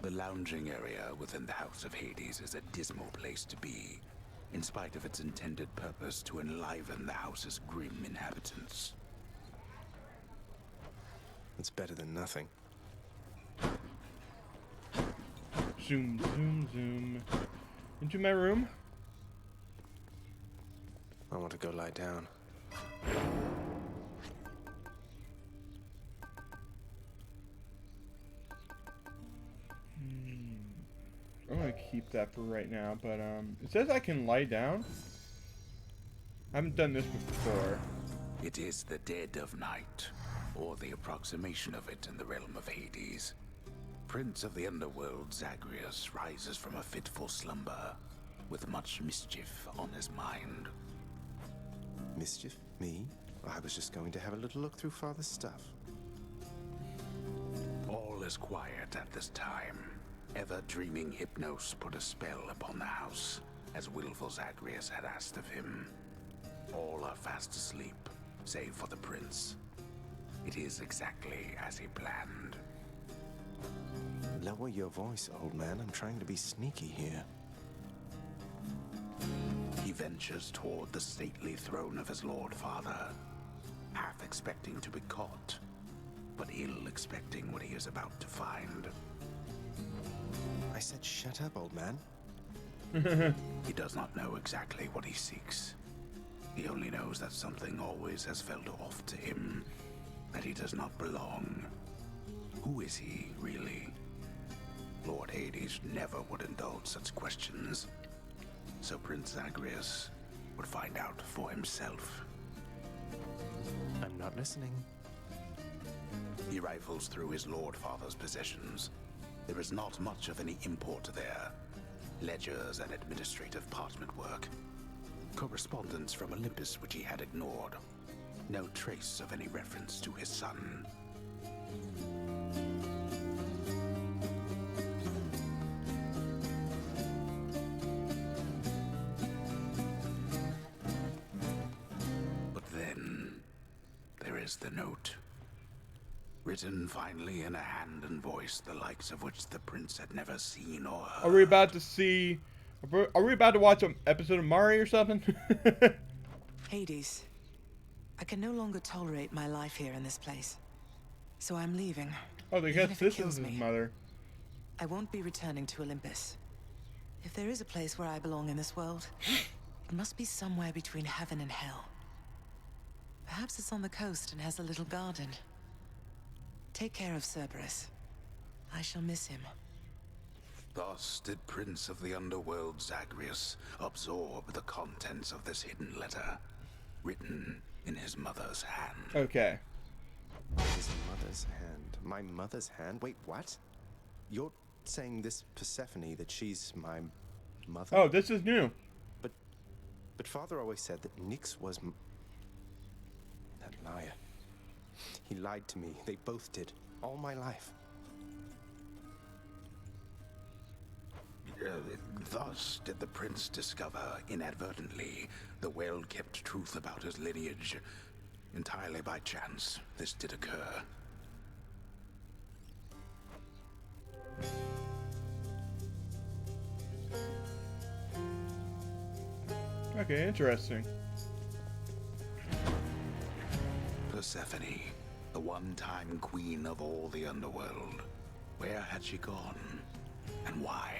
The lounging area within the House of Hades is a dismal place to be, in spite of its intended purpose to enliven the house's grim inhabitants. It's better than nothing. Zoom, zoom, zoom. Into my room. I want to go lie down. I'm gonna keep that for right now, but it says I can lie down. I haven't done this before. It is the dead of night, or the approximation of it in the realm of Hades. Prince of the underworld Zagreus rises from a fitful slumber, with much mischief on his mind. Mischief? Me? I was just going to have a little look through Father's stuff. All is quiet at this time. Ever-dreaming Hypnos put a spell upon the house, as willful Zagreus had asked of him. All are fast asleep, save for the prince. It is exactly as he planned. Lower your voice, old man. I'm trying to be sneaky here. He ventures toward the stately throne of his lord father, half expecting to be caught, but ill expecting what he is about to find. I said shut up, old man. He does not know exactly what he seeks. He only knows that something always has felt off to him, that he does not belong. Who is he, really? Lord Hades never would indulge such questions, so Prince Zagreus would find out for himself. I'm not listening. He rifles through his Lord Father's possessions. There is not much of any import there. Ledgers and administrative parchment work. Correspondence from Olympus which he had ignored. No trace of any reference to his son. But then, there is the note. Written finally in a hand and voice the likes of which the prince had never seen or heard. Are we about to see... Are we about to watch an episode of Mari or something? Hades, I can no longer tolerate my life here in this place. So I'm leaving. Oh, they guess this is his mother. I won't be returning to Olympus. If there is a place where I belong in this world, it must be somewhere between heaven and hell. Perhaps it's on the coast and has a little garden. Take care of Cerberus. I shall miss him. Thus did Prince of the Underworld Zagreus absorb the contents of this hidden letter, written in his mother's hand. Okay. His mother's hand. My mother's hand? Wait, what? You're saying this Persephone, that she's my mother? Oh, this is new. But Father always said that Nyx was that liar. He lied to me. They both did. All my life. Thus did the prince discover, inadvertently, the well-kept truth about his lineage. Entirely by chance, this did occur. Okay, interesting. Persephone, the one-time queen of all the underworld. Where had she gone? And why?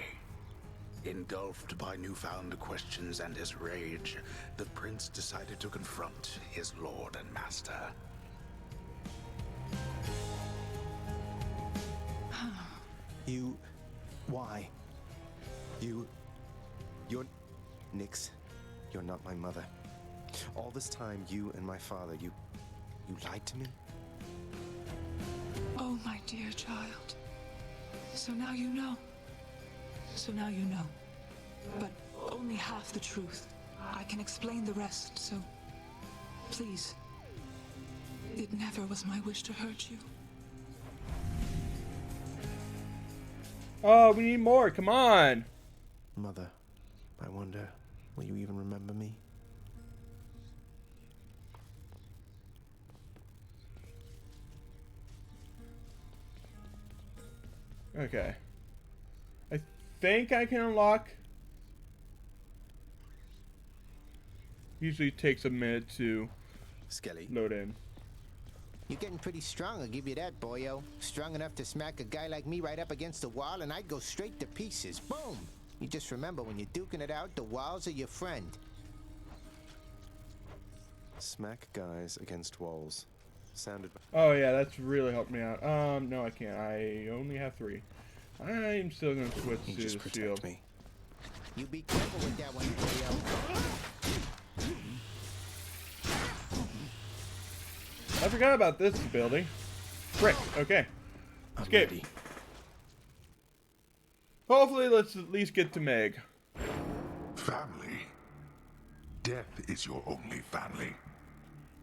Engulfed by newfound questions and his rage, the prince decided to confront his lord and master. Why? You're... Nyx, you're not my mother. All this time, you and my father, you lied to me? Oh, my dear child. So now you know. So now you know. But only half the truth. I can explain the rest, so... Please. It never was my wish to hurt you. Oh, we need more. Come on. Mother, I wonder, will you even remember me? Okay. I think I can unlock. Usually takes a minute to Skelly. load in. You're getting pretty strong, I'll give you that, boyo. Strong enough to smack a guy like me right up against the wall and I'd go straight to pieces. Boom! You just remember, when you're duking it out, the walls are your friend. Smack guys against walls. Sounded... Oh yeah, that's really helped me out. No, I can't. I only have 3. I'm still gonna switch to the shield. Me. You be careful with that one, boyo. I forgot about this ability. Frick. Okay. Escape. Hopefully, let's at least get to Meg. Family. Death is your only family.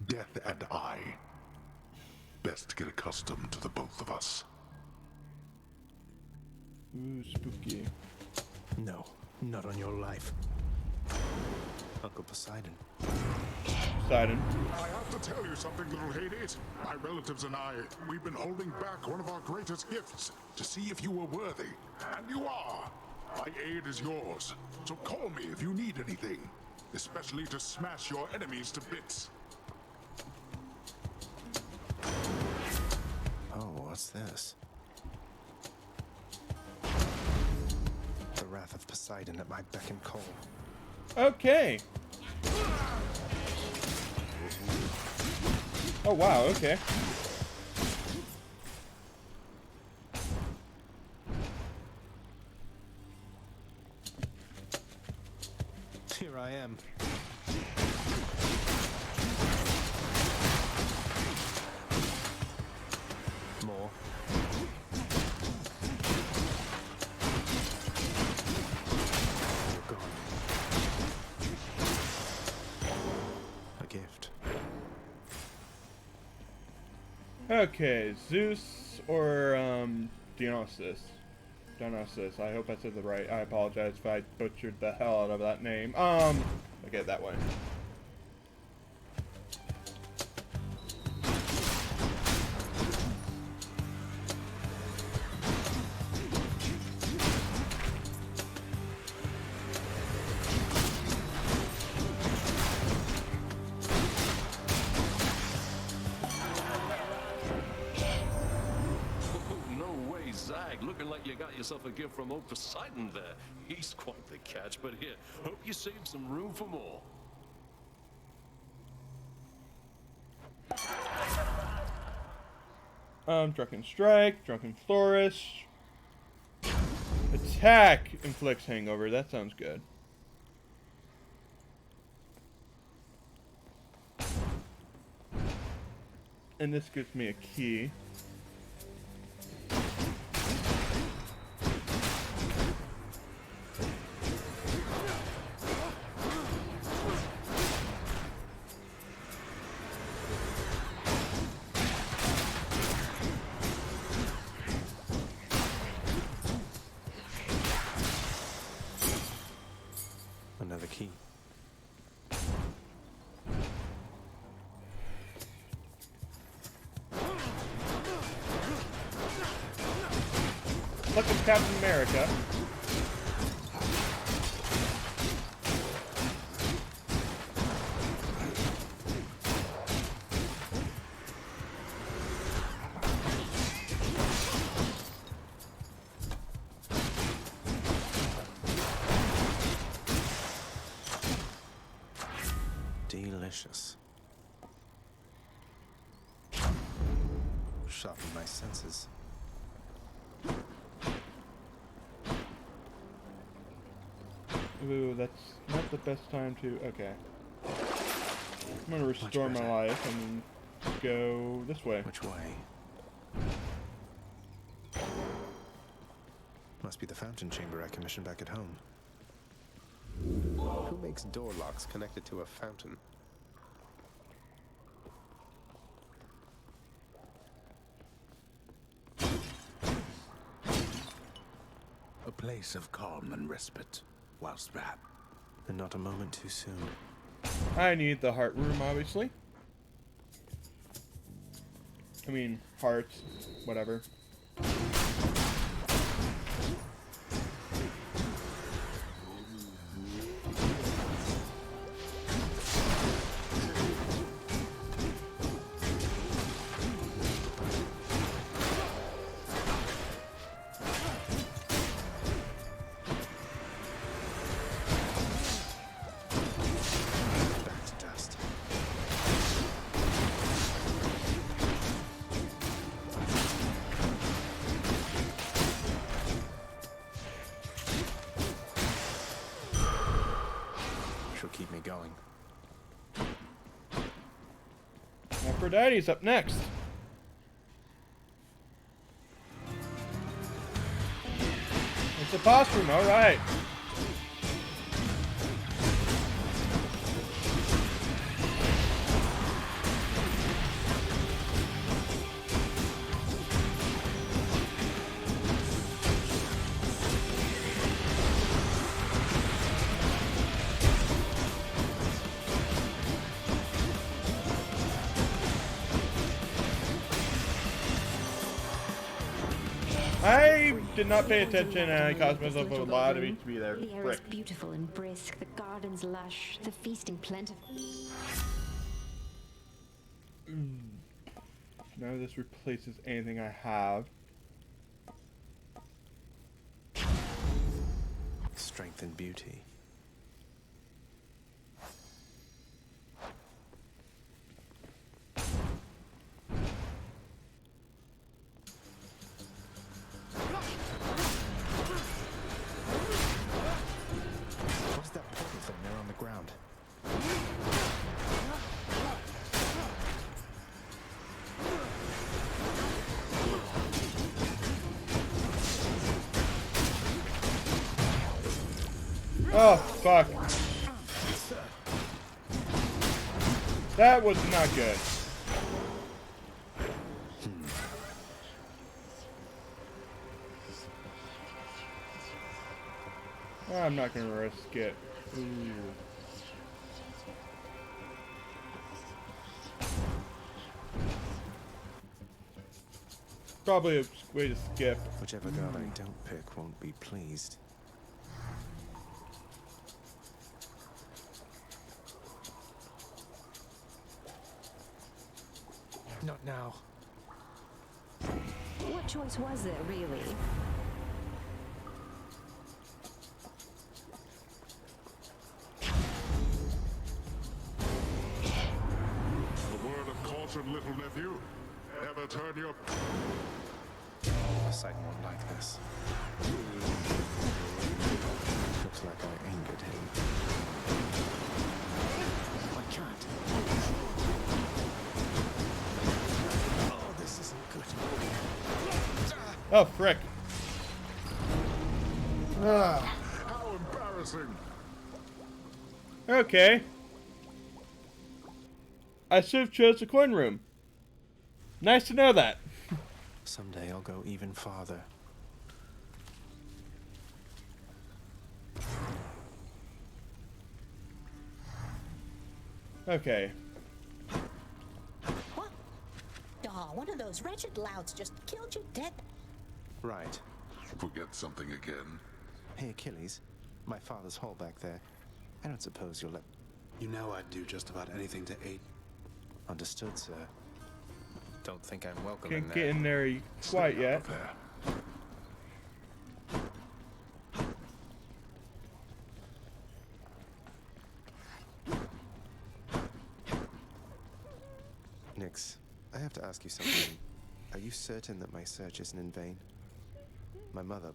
Death and I. Best get accustomed to the both of us. Ooh, spooky. No, not on your life. Uncle Poseidon. Poseidon. I have to tell you something, little Hades. My relatives and I, we've been holding back one of our greatest gifts to see if you were worthy. And you are. My aid is yours. So call me if you need anything. Especially to smash your enemies to bits. Oh, what's this? The wrath of Poseidon at my beck and call. Okay. Oh wow, okay. Here I am. More. You're gone. A gift. Okay, Zeus or Dionysus. Dionysus. I hope I said the right. I apologize if I butchered the hell out of that name. Okay, that way. Looking like you got yourself a gift from old Poseidon there. He's quite the catch, but here, hope you save some room for more. Drunken Strike, Drunken Flourish. Attack inflicts hangover. That sounds good. And this gives me a key. Another key. Look at Captain America. Delicious. Sharpen my senses. Ooh, that's not the best time to... Okay. I'm gonna restore my life and go this way. Which way? Must be the fountain chamber I commissioned back at home. Who makes door locks connected to a fountain? A place of calm and respite, whilst perhaps... And not a moment too soon. I need the heart room, obviously. I mean, hearts, whatever. Keep me going. Aphrodite's up next. It's a boss room, alright. I did not pay attention and I caused myself a lot of HP there. The air Frick. is beautiful and brisk, the gardens lush, the feasting plentiful. None of this replaces anything I have. Strength and beauty. Oh, fuck. That was not good. I'm not gonna risk it. Ooh. Probably a way to skip. Whichever girl I don't pick won't be pleased. Not now. What choice was there, really? A word of caution, little nephew. Never turn your... A sight won't like this. Looks like I angered him. I can't. Oh, this isn't good. Oh, frick. Ah. How embarrassing. Okay. I should have chose the coin room. Nice to know that. Someday I'll go even farther. Okay. What? Oh, one of those wretched louts just killed you dead. Right. Forget something again. Hey, Achilles. My father's hall back there. I don't suppose you'll let... You know I'd do just about anything to aid. Understood, sir. Don't think I'm welcome in Can't there. get in there quite yet. Nyx, I have to ask you something. Are you certain that my search isn't in vain? My mother,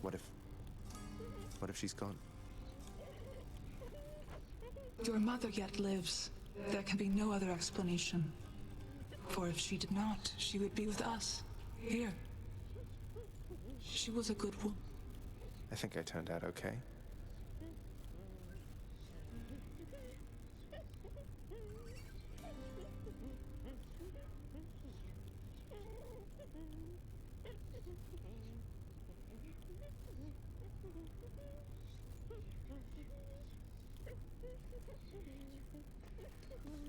what if she's gone? Your mother yet lives. There can be no other explanation. For if she did not, she would be with us. Here. She was a good woman. I think I turned out okay.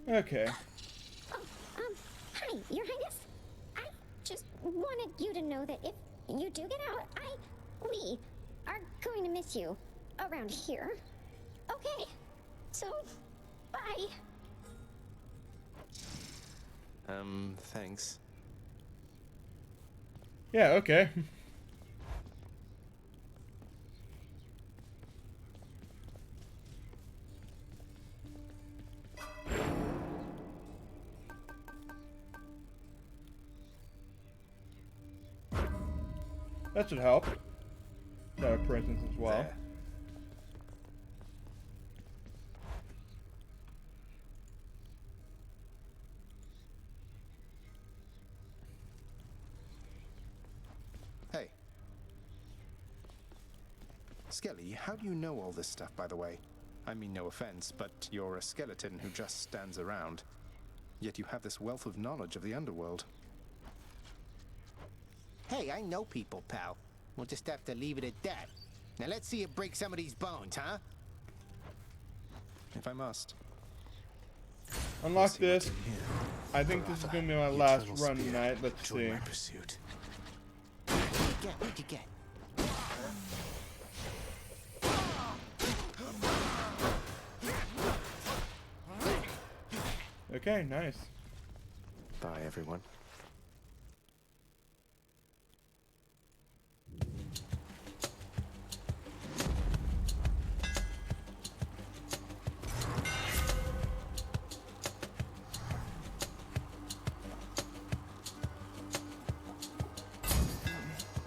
Okay. Hi, Your Highness. I just wanted you to know that if you do get out, we are going to miss you around here. Okay, so, bye. Thanks. Yeah, okay. That should help. For instance, as well. There. Hey. Skelly, how do you know all this stuff, by the way? I mean no offense, but you're a skeleton who just stands around. Yet you have this wealth of knowledge of the underworld. Hey, I know people, pal. We'll just have to leave it at that. Now let's see you break some of these bones, huh? If I must. Unlock this. I think this is going to be my last run tonight. Let's see. Pursuit. What'd you get? Okay, nice. Bye, everyone.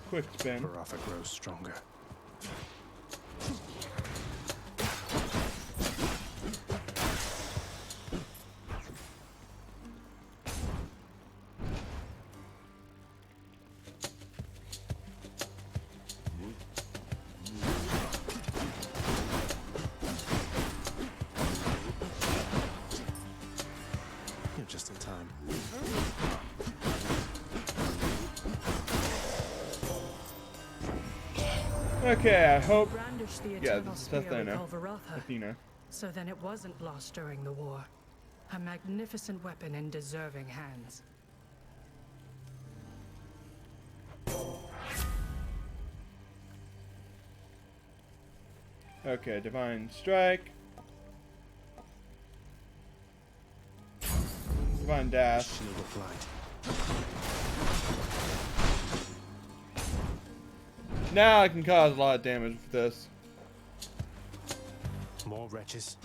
Quick spin. Baratha grows stronger. Okay, I hope. Brandished the Yeah, eternal this is spear we Athena. call Varatha. Athena. So then it wasn't lost during the war. A magnificent weapon in deserving hands. Okay, Divine Strike. Divine Dash. Shield of light. Now I can cause a lot of damage with this. More wretches.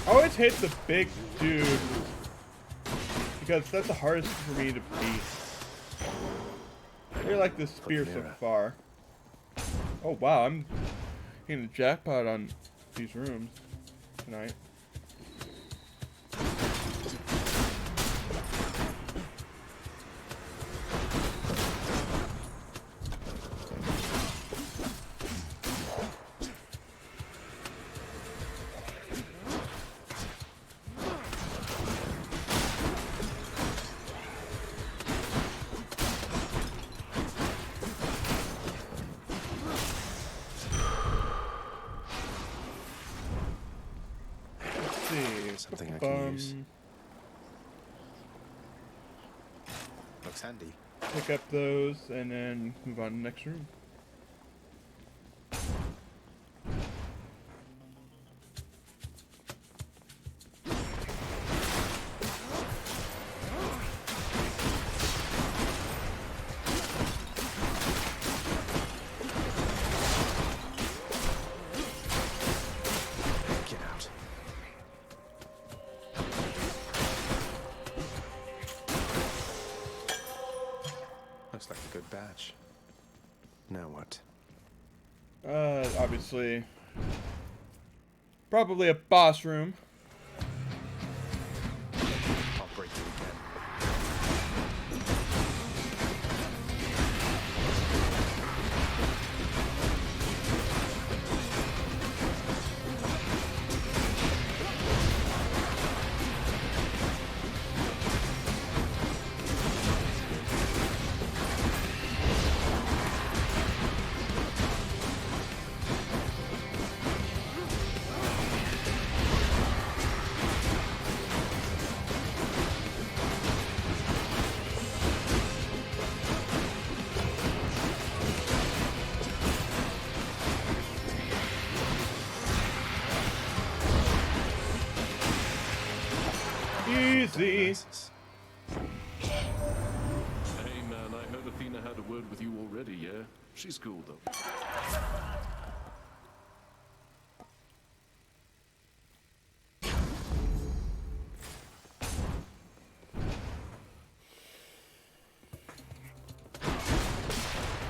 I always hit the big dude because that's the hardest for me to beat. I really like this spear so far. Oh wow, I'm hitting the jackpot on these rooms tonight. Something I can use. Looks handy. Pick up those and then move on to the next room. Looks like a good batch. Now what? Obviously, probably a boss room. I'll break you again. Easy. Hey man, I heard Athena had a word with you already, yeah? She's cool though.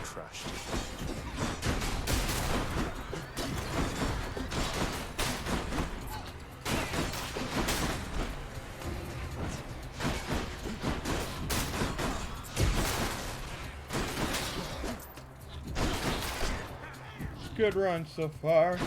Crushed. Good run so far.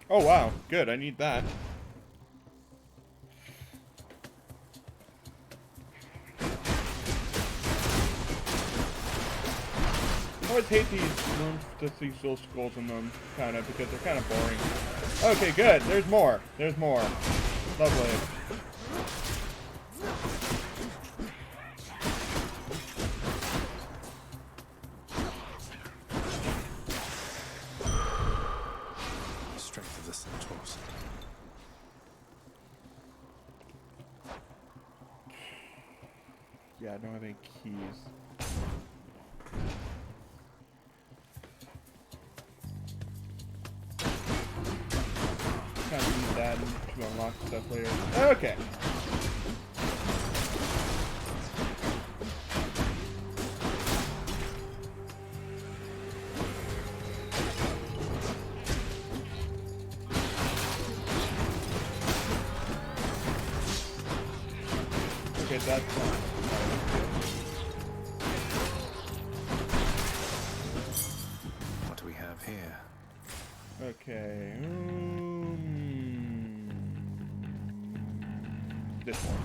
Oh wow, good, I need that. I always hate these rooms with these little skulls in them, kind of, because they're kind of boring. Okay, good. There's more. There's more. Lovely. Strength of the centaurs. Yeah, I don't have any keys. Kind of use that to unlock stuff later. Okay. Okay, that's fine. What do we have here? Okay. This one.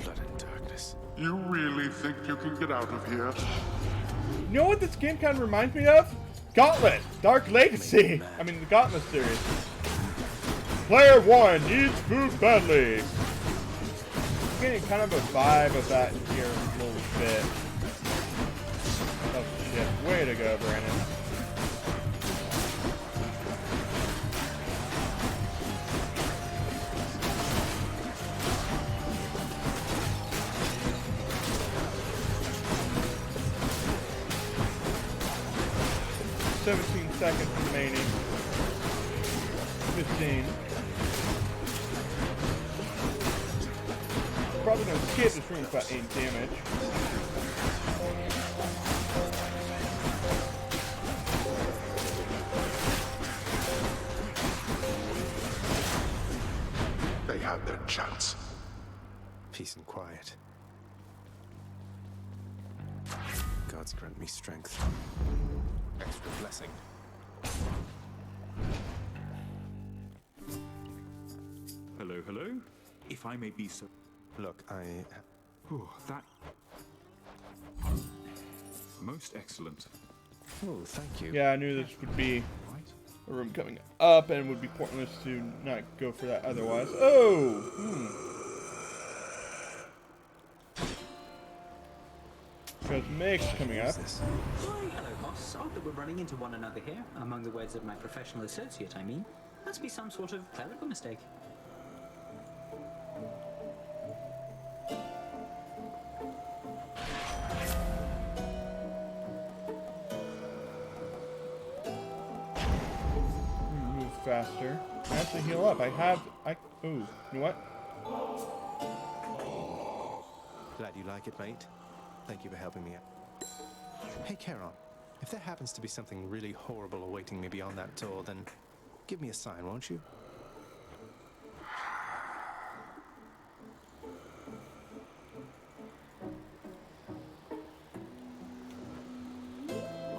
Blood and darkness. You really think you can get out of here? You know what this game kind of reminds me of? Gauntlet! Dark Legacy! I mean, the Gauntlet series. Player 1 needs food badly! I'm getting kind of a vibe of that here a little bit. Oh shit. Way to go, Brandon. Seconds remaining. 15. Probably gonna skip this room about 8 damage. They had their chance. Peace and quiet. Gods grant me strength. Extra blessing. Hello, hello. If I may be so... Look, Oh, that... Most excellent. Oh, thank you. Yeah, I knew this would be a room coming up and would be pointless to not go for that otherwise. Oh! Because Meg's coming up. Hello, boss. Odd that we're running into one another here. Among the words of my professional associate, I mean. Must be some sort of clerical mistake. Move faster. I have to heal up. Ooh, you know what? Glad you like it, mate. Thank you for helping me out. Hey, Charon, if there happens to be something really horrible awaiting me beyond that door, then give me a sign, won't you?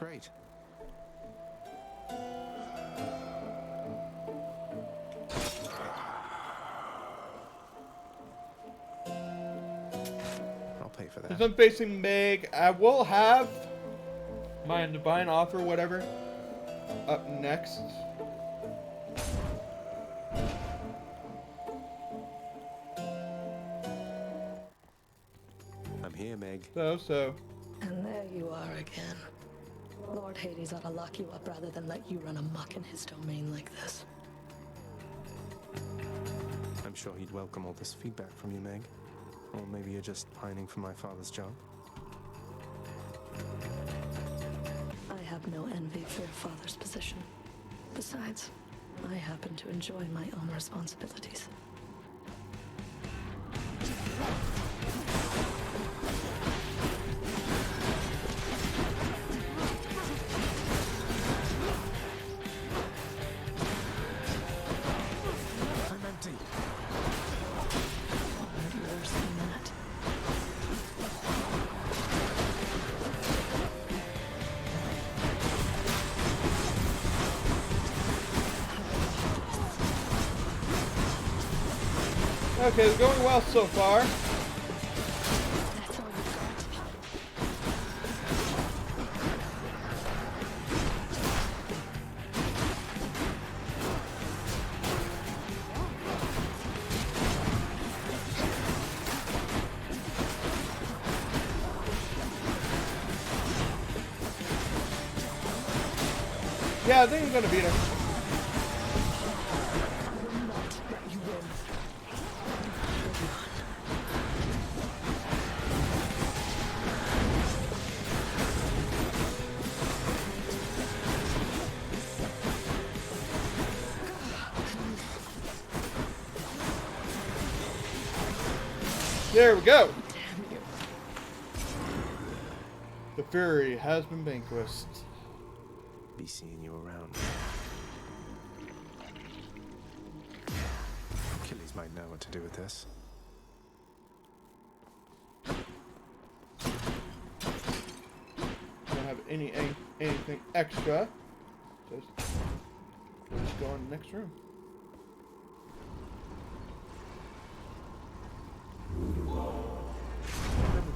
Great. For that. Since I'm facing Meg, I will have my Divine Offer, whatever, up next. I'm here, Meg. So. And there you are again. Lord Hades ought to lock you up rather than let you run amok in his domain like this. I'm sure he'd welcome all this feedback from you, Meg. Or maybe you're just pining for my father's job? I have no envy for your father's position. Besides, I happen to enjoy my own responsibilities. I'm empty. Worse than that. Okay, it's going well so far. That's all you've got. Yeah, I think I'm gonna beat her. I will not let you win. There we go. Damn you. The Fury has been vanquished. Be seeing you around. Achilles might know what to do with this. Don't have anything extra. Let's go in the next room.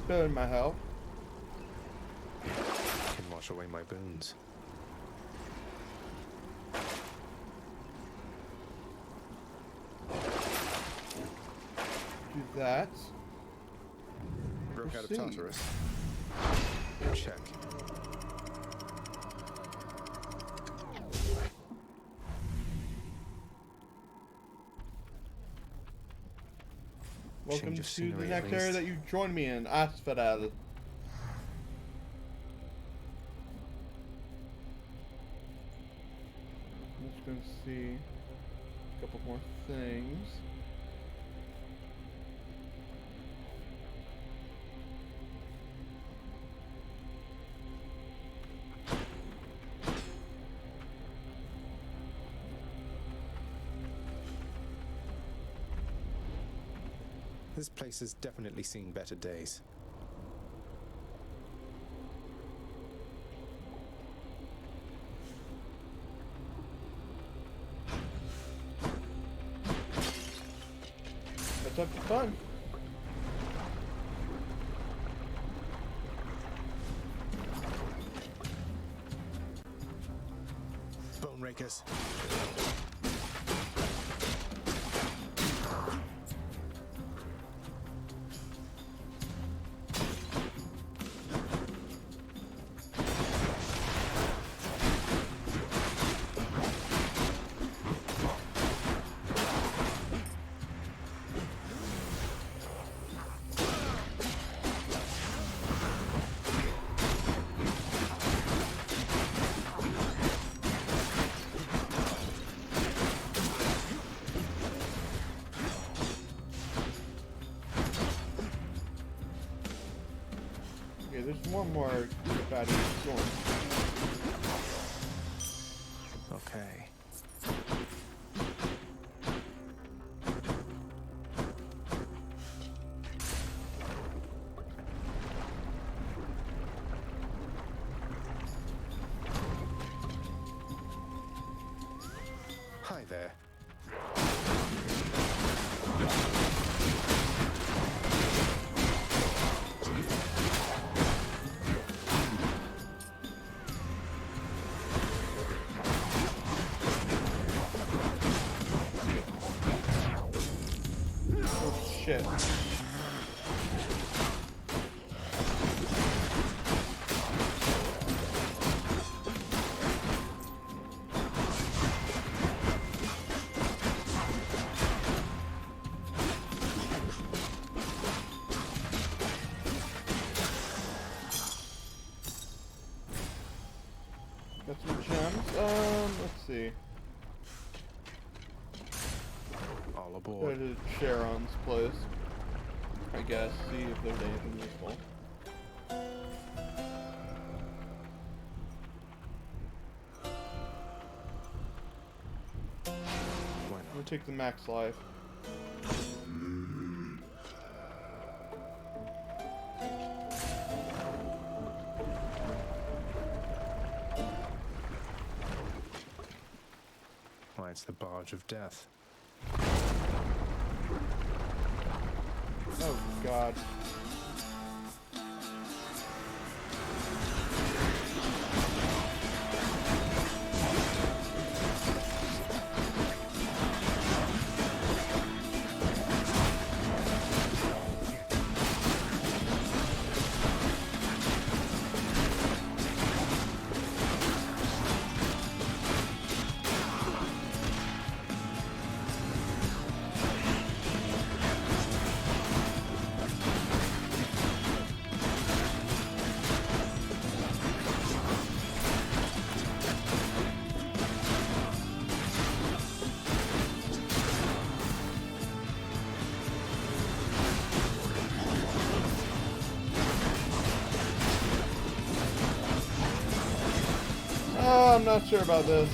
Building my health. Can wash away my boons. Do that. Broke out of Proceed. Tartarus. Check. Welcome Change of to scenery, the at next area least. that you joined me in, Asphodel. I'm just gonna see a couple more things. This place has definitely seen better days. Let's have some fun. Bone rakers. Okay, there's one more bad storm. Okay. Hi there. Oh shit. Got some gems. Let's see. All Go aboard. to Sharon's place. I guess, see if there's anything useful. Why I'm gonna not? take the max life. Why, it's the barge of death. Oh god. I'm not sure about this.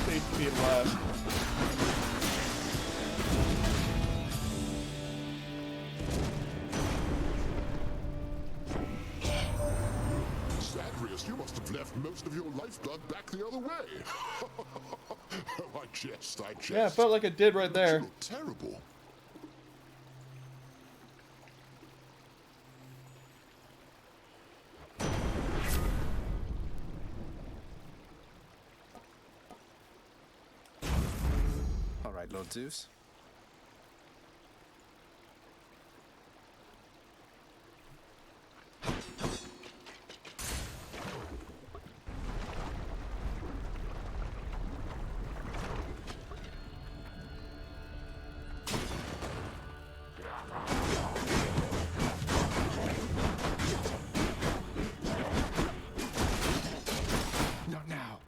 HP left. Zagreus, you must have left most of your lifeblood back the other way. Oh, I jest. Yeah, it felt like it did right there. You look terrible. All right, Lord Zeus. Not now.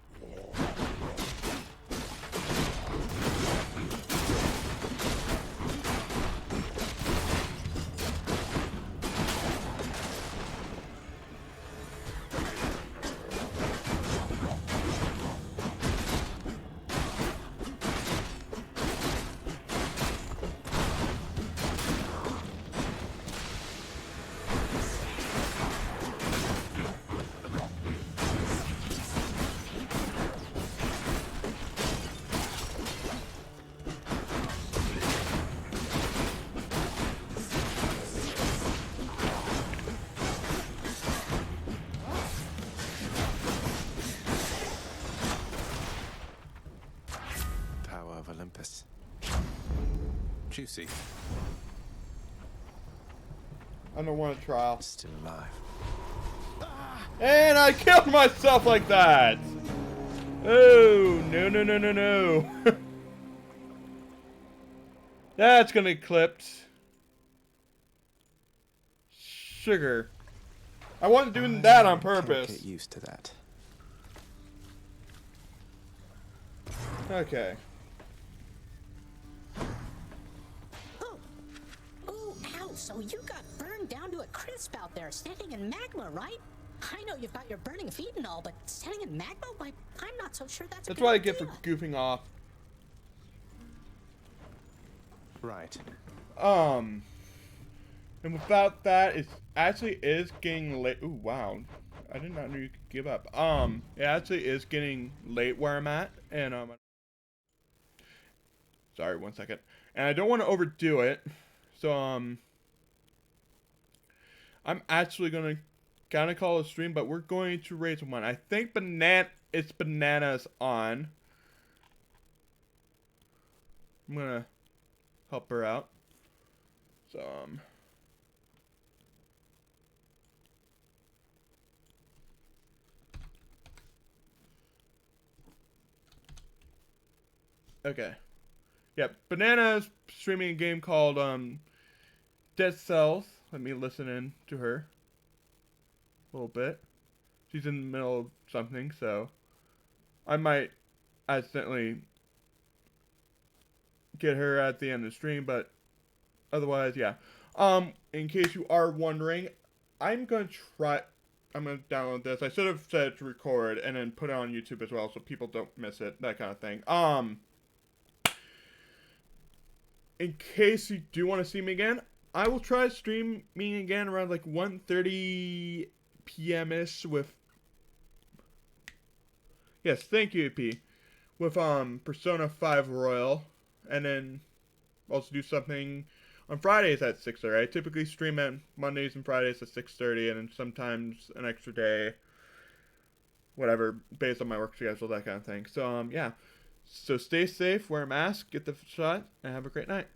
Power of Olympus. Juicy. I don't want to trial. Still alive. And I killed myself like that! Oh, no, no, no, no, no. That's gonna get clipped. Sugar. I wasn't doing that on purpose. Can't get used to that. Okay. Ooh, ow, so you got burned down to a crisp out there, standing in magma, right? I know you've got your burning feet and all, but standing in magma? Why, I'm not so sure that's a That's good what I idea. get for goofing off. Right. And without that, it actually is getting late. Ooh, wow. I did not know you could give up. It actually is getting late where I'm at, and sorry, 1 second. And I don't want to overdo it, so I'm actually gonna kind of call a stream, but we're going to raise one. I think it's Bananas on. I'm gonna help her out. So okay. Yep, Banana's streaming a game called Dead Cells. Let me listen in to her a little bit. She's in the middle of something, so I might accidentally get her at the end of the stream, but otherwise, yeah. In case you are wondering, I'm gonna download this. I should have said to record and then put it on YouTube as well so people don't miss it, that kind of thing. In case you do want to see me again, I will try streaming again around like 1:30 p.m.ish with... Yes, thank you, AP. With Persona 5 Royal. And then also do something on Fridays at 6:30. I typically stream on Mondays and Fridays at 6:30, and then sometimes an extra day. Whatever, based on my work schedule, that kind of thing. So, yeah. So stay safe, wear a mask, get the shot, and have a great night.